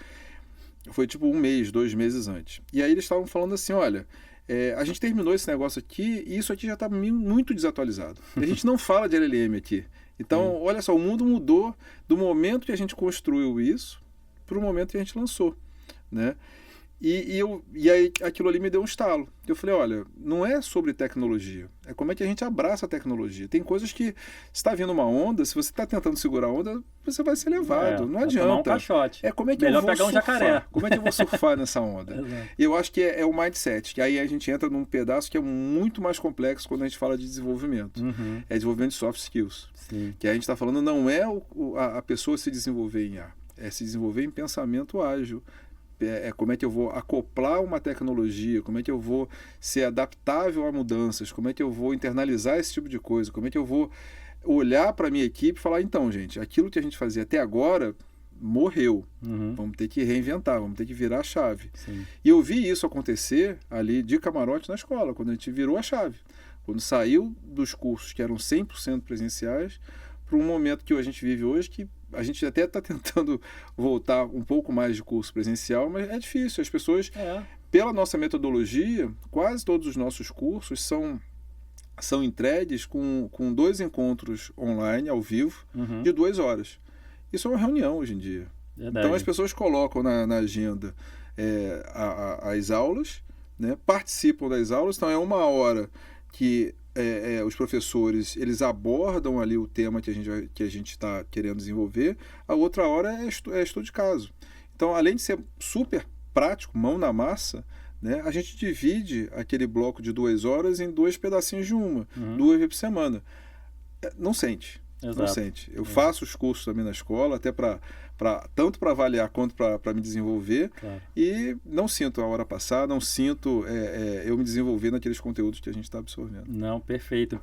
foi tipo 1 mês, 2 meses antes. E aí eles estavam falando assim, olha, a gente terminou esse negócio aqui e isso aqui já está muito desatualizado. A gente não fala de LLM aqui. Então, olha só, o mundo mudou do momento que a gente construiu isso para o momento que a gente lançou, né? E aí aquilo ali me deu um estalo. Eu falei, olha, não é sobre tecnologia, é como é que a gente abraça a tecnologia. Tem coisas que, se está vindo uma onda, se você está tentando segurar a onda, você vai ser levado, não adianta. Tomar um caixote. Como é que melhor eu vou pegar um surfar? jacaré. Como é que eu vou surfar nessa onda? E eu acho que é o mindset, que aí a gente entra num pedaço que é muito mais complexo quando a gente fala de desenvolvimento. É desenvolvimento de soft skills. Sim. Que a gente está falando não é a pessoa se desenvolver em IA, é se desenvolver em pensamento ágil. Como é que eu vou acoplar uma tecnologia, como é que eu vou ser adaptável a mudanças, como é que eu vou internalizar esse tipo de coisa, como é que eu vou olhar para a minha equipe e falar, então, gente, aquilo que a gente fazia até agora morreu, vamos ter que reinventar, vamos ter que virar a chave. Sim. E eu vi isso acontecer ali de camarote na escola, quando a gente virou a chave, quando saiu dos cursos que eram 100% presenciais para um momento que a gente vive hoje, que a gente até está tentando voltar um pouco mais de curso presencial, mas é difícil. As pessoas, pela nossa metodologia, quase todos os nossos cursos são entregues com 2 encontros online, ao vivo, de 2 horas. Isso é uma reunião hoje em dia. Verdade. Então as pessoas colocam na agenda as aulas, né, participam das aulas, então é 1 hora que os professores eles abordam ali o tema que a gente está querendo desenvolver, a outra hora é estudo de caso. Então, além de ser super prático, mão na massa, né, a gente divide aquele bloco de 2 horas em 2 pedacinhos de 1, 2 vezes por semana. Não sente. Exato. Não sente. Eu faço os cursos também na escola, até tanto para avaliar quanto para me desenvolver, claro. E não sinto a hora passar, não sinto eu me desenvolver naqueles conteúdos que a gente está absorvendo. Não, perfeito.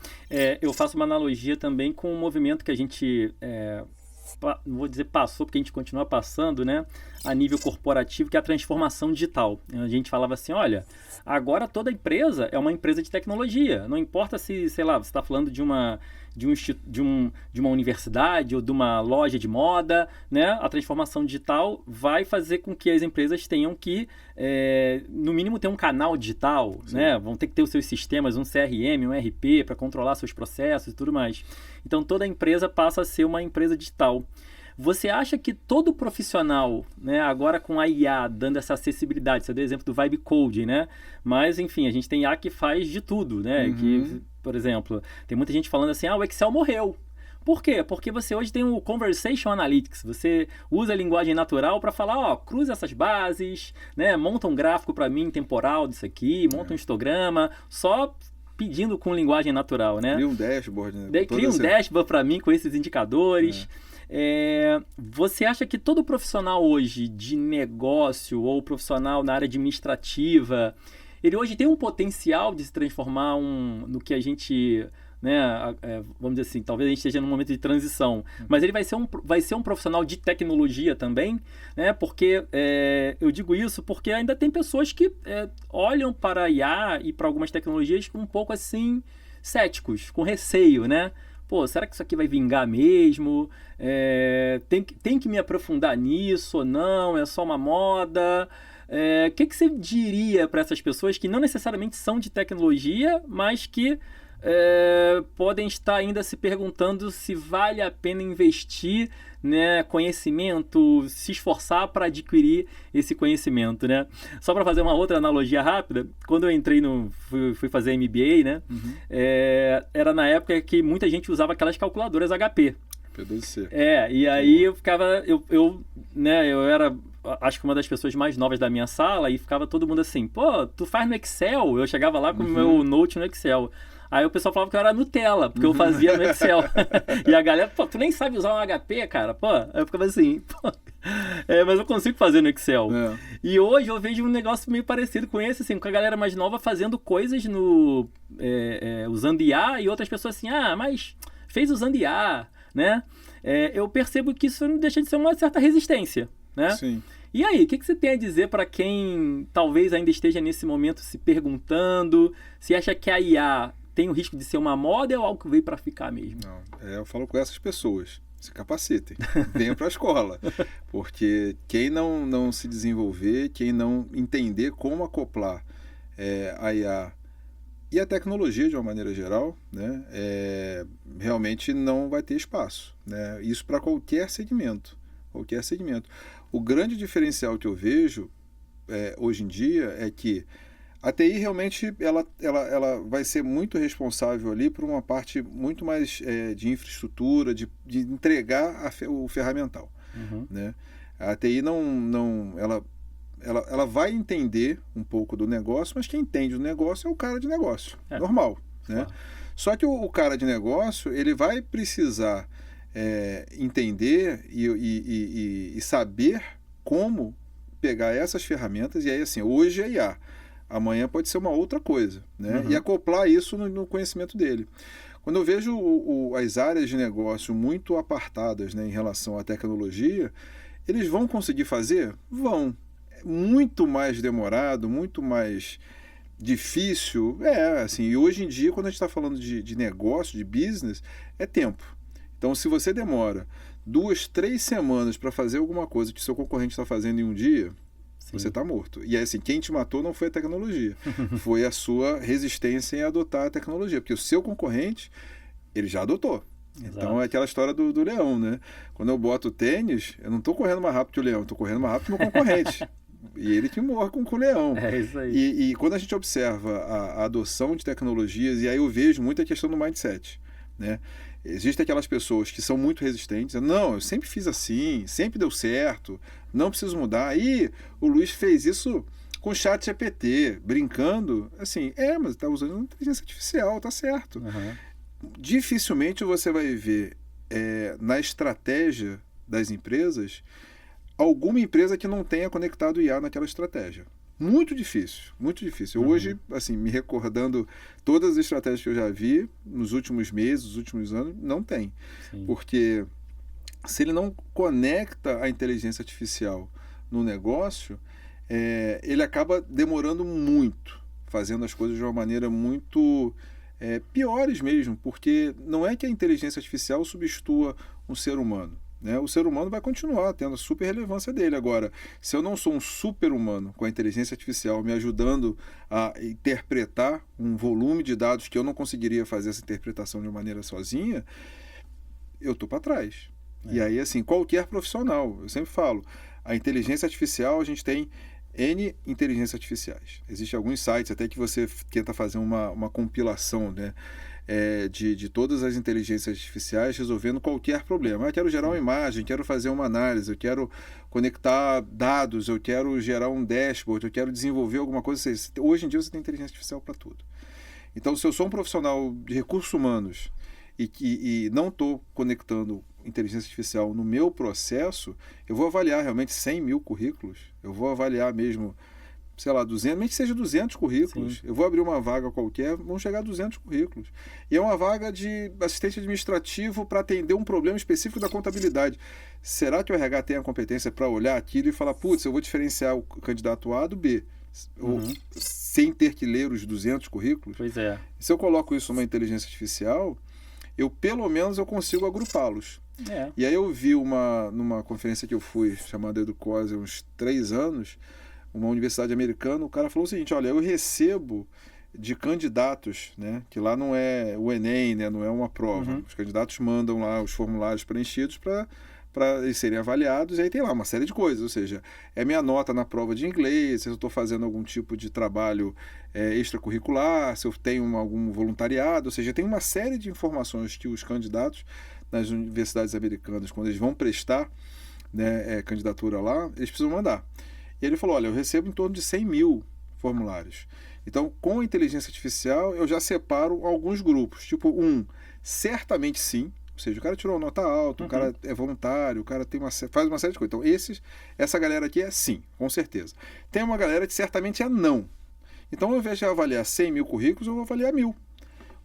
Eu faço uma analogia também com o movimento que a gente, não vou dizer passou, porque a gente continua passando, né, a nível corporativo, que é a transformação digital. A gente falava assim, olha, agora toda empresa é uma empresa de tecnologia, não importa se, sei lá, você está falando de uma universidade ou de uma loja de moda, né? A transformação digital vai fazer com que as empresas tenham que, no mínimo, ter um canal digital, né? Vão ter que ter os seus sistemas, um CRM, um ERP para controlar seus processos e tudo mais. Então, toda empresa passa a ser uma empresa digital. Você acha que todo profissional, né, agora com a IA dando essa acessibilidade, você deu o exemplo do Vibe Coding, né? Mas, enfim, a gente tem IA que faz de tudo, né? Que, por exemplo, tem muita gente falando assim, o Excel morreu. Por quê? Porque você hoje tem o Conversation Analytics, você usa a linguagem natural para falar, cruza essas bases, né? Monta um gráfico para mim temporal disso aqui, monta um histograma, só pedindo com linguagem natural, né? Cria um dashboard, né? Cria um dashboard para mim com esses indicadores. Você acha que todo profissional hoje de negócio ou profissional na área administrativa, ele hoje tem um potencial de se transformar no que a gente, né, vamos dizer assim, talvez a gente esteja num momento de transição, mas ele vai ser um profissional de tecnologia também, né? Porque eu digo isso porque ainda tem pessoas que olham para a IA e para algumas tecnologias um pouco assim céticos, com receio, né? Pô, será que isso aqui vai vingar mesmo? Tem que me aprofundar nisso ou não? É só uma moda? O que você diria para essas pessoas que não necessariamente são de tecnologia, mas que podem estar ainda se perguntando se vale a pena investir, né, conhecimento, se esforçar para adquirir esse conhecimento, né? Só para fazer uma outra analogia rápida, quando eu entrei fui fazer MBA, né? Era na época que muita gente usava aquelas calculadoras HP. P2C. E aí eu ficava, né, eu era, acho que uma das pessoas mais novas da minha sala, e ficava todo mundo assim, pô, tu faz no Excel? Eu chegava lá com o meu Note no Excel. Aí o pessoal falava que eu era Nutella, porque eu fazia no Excel. E a galera, pô, tu nem sabe usar um HP, cara? Pô, aí eu ficava assim, pô, mas eu consigo fazer no Excel. E hoje eu vejo um negócio meio parecido com esse, assim, com a galera mais nova fazendo coisas usando IA, e outras pessoas assim, mas fez usando IA, né? Eu percebo que isso não deixa de ser uma certa resistência, né? Sim. E aí, o que você tem a dizer para quem talvez ainda esteja nesse momento se perguntando se acha que a IA tem o risco de ser uma moda ou algo que veio para ficar mesmo? Não, eu falo com essas pessoas, se capacitem, venham para a escola, porque quem não se desenvolver, quem não entender como acoplar a IA e a tecnologia de uma maneira geral, né, realmente não vai ter espaço, né? Isso para qualquer segmento. O grande diferencial que eu vejo hoje em dia é que a TI realmente ela vai ser muito responsável ali por uma parte muito mais de infraestrutura, de entregar o ferramental. Né? A TI ela vai entender um pouco do negócio, mas quem entende o negócio é o cara de negócio, normal. Né? Claro. Só que o cara de negócio ele vai precisar entender e saber como pegar essas ferramentas, e aí assim, hoje é IA, amanhã pode ser uma outra coisa, né? E acoplar isso no conhecimento dele. Quando eu vejo as áreas de negócio muito apartadas, né, em relação à tecnologia, eles vão conseguir fazer? Vão. É muito mais demorado, muito mais difícil. Assim, e hoje em dia, quando a gente está falando de negócio, de business, é tempo. Então, se você demora 2, 3 semanas para fazer alguma coisa que seu concorrente está fazendo em um dia, você está morto. E assim, quem te matou não foi a tecnologia, foi a sua resistência em adotar a tecnologia, porque o seu concorrente, ele já adotou. Exato. Então é aquela história do leão, né? Quando eu boto tênis, eu não estou correndo mais rápido que o leão, eu estou correndo mais rápido que o meu concorrente. E ele que morre com o leão. É isso aí. E quando a gente observa a adoção de tecnologias, e aí eu vejo muito a questão do mindset, né? Existem aquelas pessoas que são muito resistentes. Não, eu sempre fiz assim, sempre deu certo, não preciso mudar. Aí o Luiz fez isso com o ChatGPT, brincando. Assim, mas está usando inteligência artificial, tá certo. Dificilmente você vai ver na estratégia das empresas alguma empresa que não tenha conectado IA naquela estratégia. Muito difícil, muito difícil. Hoje, assim, me recordando todas as estratégias que eu já vi nos últimos meses, nos últimos anos, não tem. Sim. Porque se ele não conecta a inteligência artificial no negócio, ele acaba demorando muito, fazendo as coisas de uma maneira muito piores mesmo, porque não é que a inteligência artificial substitua um ser humano. Né? O ser humano vai continuar tendo a super relevância dele. Agora, se eu não sou um super humano com a inteligência artificial me ajudando a interpretar um volume de dados que eu não conseguiria fazer essa interpretação de uma maneira sozinha, eu estou para trás. E aí, assim, qualquer profissional, eu sempre falo, a inteligência artificial, a gente tem N inteligências artificiais. Existem alguns sites até que você tenta fazer uma compilação, né? De todas as inteligências artificiais resolvendo qualquer problema. Eu quero gerar uma imagem, quero fazer uma análise, eu quero conectar dados, eu quero gerar um dashboard, eu quero desenvolver alguma coisa. Hoje em dia você tem inteligência artificial para tudo. Então, se eu sou um profissional de recursos humanos e não estou conectando inteligência artificial no meu processo, eu vou avaliar realmente 100 mil currículos, eu vou avaliar mesmo, sei lá, 200, nem que seja 200 currículos. Sim. Eu vou abrir uma vaga qualquer, vão chegar a 200 currículos. E é uma vaga de assistente administrativo para atender um problema específico da contabilidade. Será que o RH tem a competência para olhar aquilo e falar, putz, eu vou diferenciar o candidato A do B? Ou, sem ter que ler os 200 currículos? Pois é. Se eu coloco isso numa inteligência artificial, pelo menos eu consigo agrupá-los. É. E aí eu vi numa conferência que eu fui, chamada Educose, há uns 3 anos, uma universidade americana, o cara falou o seguinte, olha, eu recebo de candidatos, né, que lá não é o Enem, né, não é uma prova. Os candidatos mandam lá os formulários preenchidos para eles serem avaliados, e aí tem lá uma série de coisas, ou seja, é minha nota na prova de inglês, se eu estou fazendo algum tipo de trabalho extracurricular, se eu tenho algum voluntariado, ou seja, tem uma série de informações que os candidatos nas universidades americanas, quando eles vão prestar, né, candidatura lá, eles precisam mandar. E ele falou, olha, eu recebo em torno de 100 mil formulários. Então, com a inteligência artificial, eu já separo alguns grupos. Tipo, certamente sim. Ou seja, o cara tirou uma nota alta, o cara é voluntário, o cara faz uma série de coisas. Então, essa galera aqui é sim, com certeza. Tem uma galera que certamente é não. Então, ao invés de avaliar 100 mil currículos, eu vou avaliar 1000.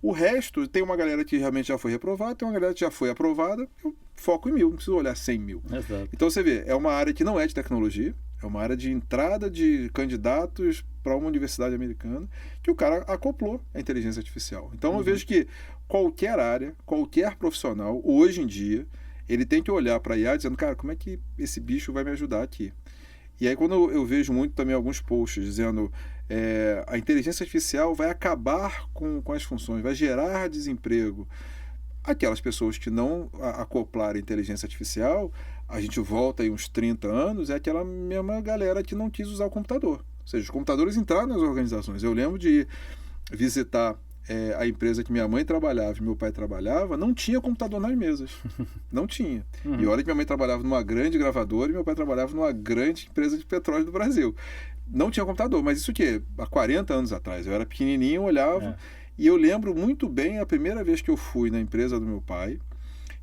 O resto, tem uma galera que realmente já foi reprovada, tem uma galera que já foi aprovada, eu foco em 1000, não preciso olhar 100 mil. Exato. Então, você vê, é uma área que não é de tecnologia, é uma área de entrada de candidatos para uma universidade americana que o cara acoplou a inteligência artificial. Então, eu vejo que qualquer área, qualquer profissional, hoje em dia, ele tem que olhar para a IA dizendo, cara, como é que esse bicho vai me ajudar aqui? E aí, quando eu vejo muito também alguns posts dizendo a inteligência artificial vai acabar com as funções, vai gerar desemprego. Aquelas pessoas que não acoplarem a inteligência artificial, a gente volta aí uns 30 anos, é aquela mesma galera que não quis usar o computador. Ou seja, os computadores entraram nas organizações. Eu lembro de visitar a empresa que minha mãe trabalhava e meu pai trabalhava, não tinha computador nas mesas. Não tinha. E olha que minha mãe trabalhava numa grande gravadora e meu pai trabalhava numa grande empresa de petróleo do Brasil. Não tinha computador, mas isso que há 40 anos atrás. Eu era pequenininho, olhava... E eu lembro muito bem a primeira vez que eu fui na empresa do meu pai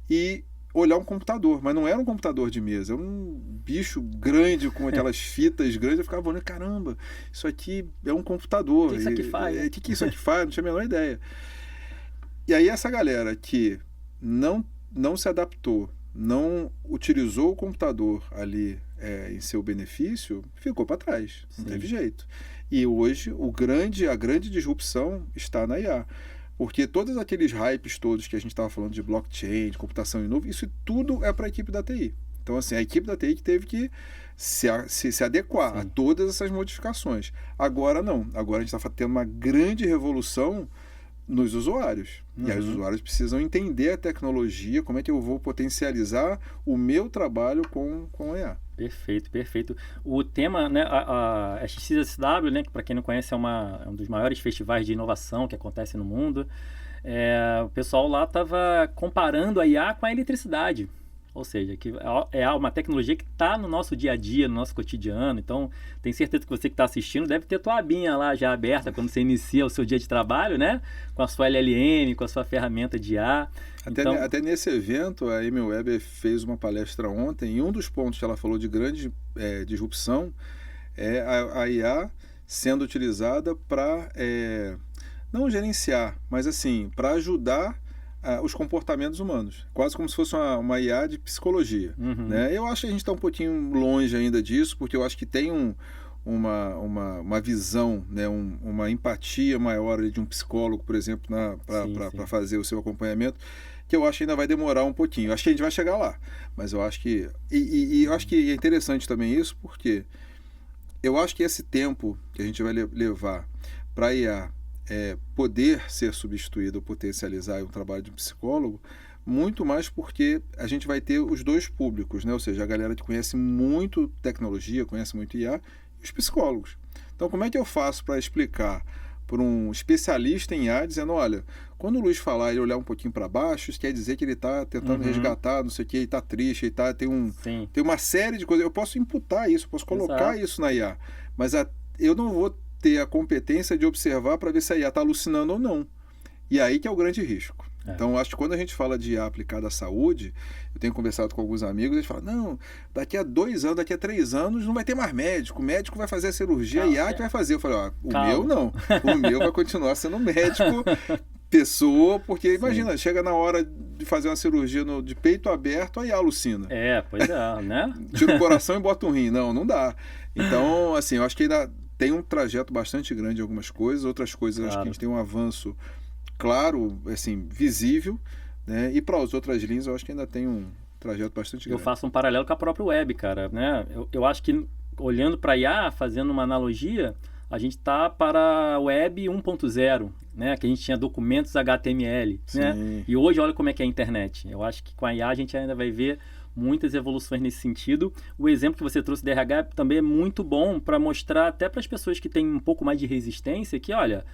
e olhar um computador, mas não era um computador de mesa, era um bicho grande com aquelas fitas grandes. Eu ficava olhando, caramba, isso aqui é um computador. O que isso aqui faz? O que isso aqui faz? Não tinha a menor ideia. E aí essa galera que não se adaptou, não utilizou o computador ali em seu benefício, ficou para trás. Não teve jeito. E hoje a grande disrupção está na IA. Porque todos aqueles hypes todos que a gente estava falando de blockchain, de computação em nuvem, isso tudo é para a equipe da TI. Então, assim, a equipe da TI que teve que se adequar a todas essas modificações. Agora não. Agora a gente está tendo uma grande revolução nos usuários. E aí os usuários precisam entender a tecnologia, como é que eu vou potencializar o meu trabalho com a IA. Perfeito, perfeito. O tema, né, a XSW, né, que para quem não conhece é um dos maiores festivais de inovação que acontece no mundo, o pessoal lá estava comparando a IA com a eletricidade. Ou seja, que é uma tecnologia que está no nosso dia a dia, no nosso cotidiano. Então, tenho certeza que você que está assistindo deve ter tua abinha lá já aberta quando você inicia o seu dia de trabalho, né? Com a sua LLM, com a sua ferramenta de IA. Até nesse evento, a Amy Weber fez uma palestra ontem, e um dos pontos que ela falou de grande disrupção é a IA sendo utilizada para, não gerenciar, mas assim, para ajudar os comportamentos humanos, quase como se fosse uma IA de psicologia. Né? Eu acho que a gente está um pouquinho longe ainda disso, porque eu acho que tem uma visão, né? Uma empatia maior de um psicólogo, por exemplo, para fazer o seu acompanhamento, que eu acho que ainda vai demorar um pouquinho. Eu acho que a gente vai chegar lá, mas eu acho que... E eu acho que é interessante também isso, porque eu acho que esse tempo que a gente vai levar para a IA poder ser substituído ou potencializar um trabalho de um psicólogo, muito mais porque a gente vai ter os dois públicos, né? Ou seja, a galera que conhece muito tecnologia, conhece muito IA, e os psicólogos. Então, como é que eu faço para explicar para um especialista em IA, dizendo, olha, quando o Luiz falar e olhar um pouquinho para baixo, isso quer dizer que ele está tentando resgatar, não sei o que, ele está triste, ele tem uma série de coisas. Eu posso imputar isso, eu posso colocar isso na IA, mas eu não vou ter a competência de observar para ver se a IA está alucinando ou não. E aí que é o grande risco. Então, acho que quando a gente fala de IA aplicada à saúde, eu tenho conversado com alguns amigos, eles falam, não, daqui a 2 anos, daqui a 3 anos, não vai ter mais médico, o médico vai fazer a cirurgia, a IA que vai fazer. Eu falei, ó, o meu não, o meu vai continuar sendo médico, pessoa, porque imagina, chega na hora de fazer uma cirurgia de peito aberto, a IA alucina. Pois é, né? Tira o coração e bota um rim. Não dá. Então, assim, eu acho que ainda tem um trajeto bastante grande em algumas coisas, outras coisas acho que a gente tem um avanço claro, assim, visível, né? E para as outras linhas eu acho que ainda tem um trajeto bastante grande. Eu faço um paralelo com a própria web, cara, né? Eu acho que, olhando para a IA, fazendo uma analogia, a gente está para a web 1.0, né? Que a gente tinha documentos HTML, né? E hoje olha como é que é a internet. Eu acho que com a IA a gente ainda vai ver muitas evoluções nesse sentido. O exemplo que você trouxe da RH também é muito bom para mostrar até para as pessoas que têm um pouco mais de resistência que, olha,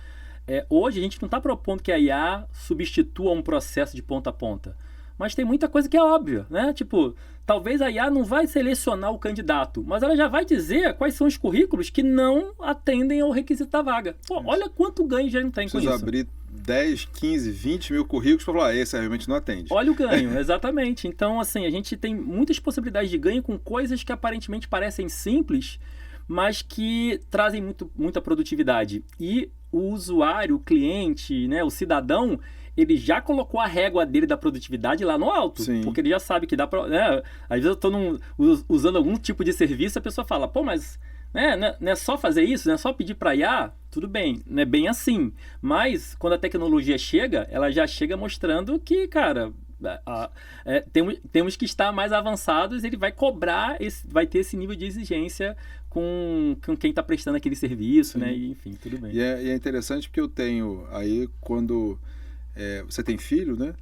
hoje a gente não está propondo que a IA substitua um processo de ponta a ponta. Mas tem muita coisa que é óbvia, né? Tipo, talvez a IA não vai selecionar o candidato, mas ela já vai dizer quais são os currículos que não atendem ao requisito da vaga. Pô, olha quanto ganho já não tem com isso. Precisa abrir 10, 15, 20 mil currículos para falar, esse realmente não atende. Olha o ganho, exatamente. Então, assim, a gente tem muitas possibilidades de ganho com coisas que aparentemente parecem simples, mas que trazem muita produtividade. E o usuário, o cliente, né, o cidadão, ele já colocou a régua dele da produtividade lá no alto. Sim. Porque ele já sabe que dá para... Né, às vezes eu estou usando algum tipo de serviço, a pessoa fala, pô, mas não é só fazer isso, não é só pedir para IA? Tudo bem, não é bem assim. Mas quando a tecnologia chega, ela já chega mostrando que, cara... temos que estar mais avançados, ele vai cobrar, vai ter esse nível de exigência com quem está prestando aquele serviço, né? E, enfim, tudo bem. E é interessante porque eu tenho aí, quando você tem filho, né?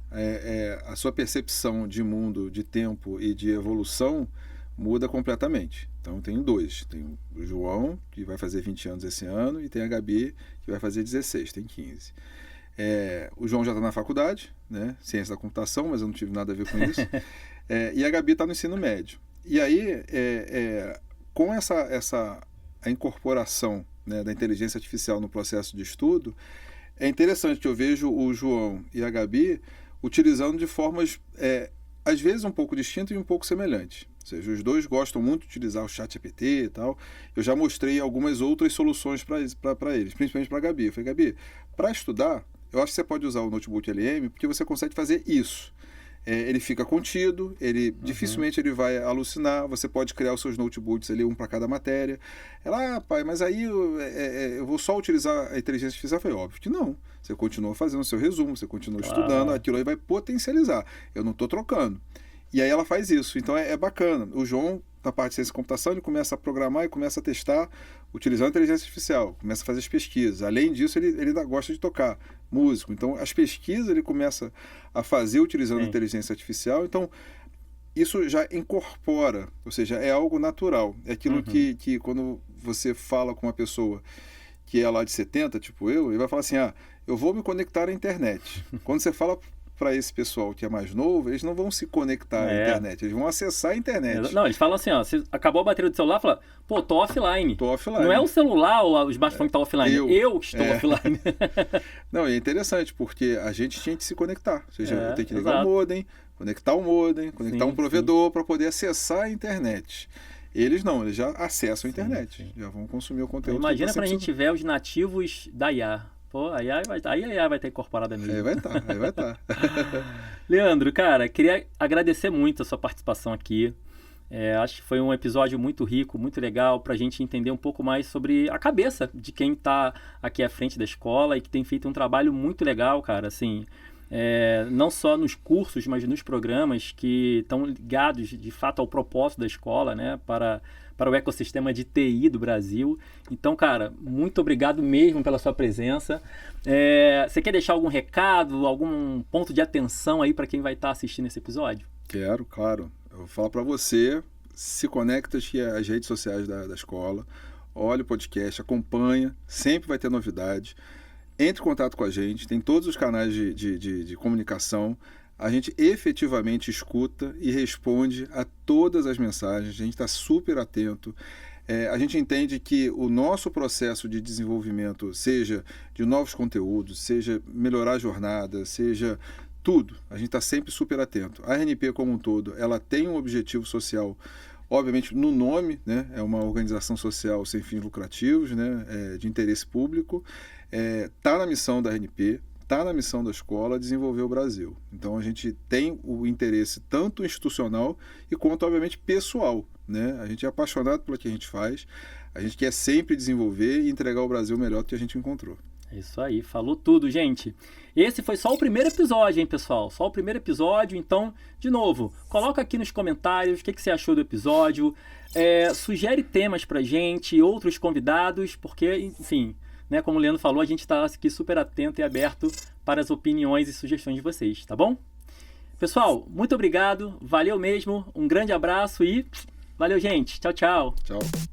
A sua percepção de mundo, de tempo e de evolução muda completamente. Então, tenho 2. Tem o João, que vai fazer 20 anos esse ano, e tem a Gabi, que vai fazer 16, tem 15. O João já está na faculdade, né? Ciência da computação, mas eu não tive nada a ver com isso. E a Gabi está no ensino médio. E aí, com a incorporação, né, da inteligência artificial no processo de estudo, é interessante que eu vejo o João e a Gabi utilizando de formas, às vezes, um pouco distintas e um pouco semelhantes. Ou seja, os dois gostam muito de utilizar o ChatGPT e tal. Eu já mostrei algumas outras soluções para eles, principalmente para a Gabi. Eu falei, Gabi, para estudar, eu acho que você pode usar o notebook LM porque você consegue fazer isso. Ele fica contido, dificilmente ele vai alucinar, você pode criar os seus notebooks ali, um para cada matéria. Ela, pai, mas aí eu vou só utilizar a inteligência artificial? Eu falei, óbvio que não. Você continua fazendo o seu resumo, você continua estudando, aquilo aí vai potencializar. Eu não estou trocando. E aí ela faz isso, então é bacana. O João, na parte de ciência e computação, ele começa a programar e começa a testar utilizando a inteligência artificial, começa a fazer as pesquisas. Além disso, ele ainda gosta de tocar músico. Então, as pesquisas ele começa a fazer utilizando a inteligência artificial. Então, isso já incorpora, ou seja, é algo natural. É aquilo que quando você fala com uma pessoa que é lá de 70, tipo eu, ele vai falar assim, eu vou me conectar à internet. Quando você fala para esse pessoal que é mais novo, eles não vão se conectar à internet, eles vão acessar a internet. Não, eles falam assim, se acabou a bateria do celular, fala, pô, tô offline. Tô offline. Não é o celular ou o smartphone que tá offline, eu estou offline. Não, e é interessante, porque a gente tinha que se conectar, ou seja, eu tenho que ligar o modem, conectar um provedor para poder acessar a internet. Eles não, eles já acessam a internet, já vão consumir o conteúdo. Imagina quando a gente tiver os nativos da IA. Pô, aí a IA vai estar incorporada mesmo. Aí vai estar. Leandro, cara, queria agradecer muito a sua participação aqui. Acho que foi um episódio muito rico, muito legal, para a gente entender um pouco mais sobre a cabeça de quem está aqui à frente da escola e que tem feito um trabalho muito legal, cara, assim, não só nos cursos, mas nos programas que estão ligados, de fato, ao propósito da escola, né, para o ecossistema de TI do Brasil. Então, cara, muito obrigado mesmo pela sua presença. Você quer deixar algum recado, algum ponto de atenção aí para quem vai estar assistindo esse episódio? Quero, claro. Eu vou falar para você, se conecta às redes sociais da escola, olha o podcast, acompanha, sempre vai ter novidade. Entre em contato com a gente, tem todos os canais de comunicação. A gente efetivamente escuta e responde a todas as mensagens, a gente está super atento. A gente entende que o nosso processo de desenvolvimento, seja de novos conteúdos, seja melhorar a jornada, seja tudo. A gente está sempre super atento. A RNP como um todo, ela tem um objetivo social, obviamente no nome, né? É uma organização social sem fins lucrativos, né? De interesse público. Está na missão da RNP, está na missão da escola desenvolver o Brasil. Então a gente tem o interesse tanto institucional e quanto, obviamente, pessoal, né? A gente é apaixonado pelo que a gente faz, a gente quer sempre desenvolver e entregar ao Brasil o melhor do que a gente encontrou. É isso aí, falou tudo, gente. Esse foi só o primeiro episódio, hein, pessoal? Só o primeiro episódio, então, de novo, coloca aqui nos comentários o que você achou do episódio, sugere temas pra gente, outros convidados, porque, enfim, né, como o Leandro falou, a gente está aqui super atento e aberto para as opiniões e sugestões de vocês, tá bom? Pessoal, muito obrigado, valeu mesmo, um grande abraço e valeu, gente. Tchau, tchau. Tchau.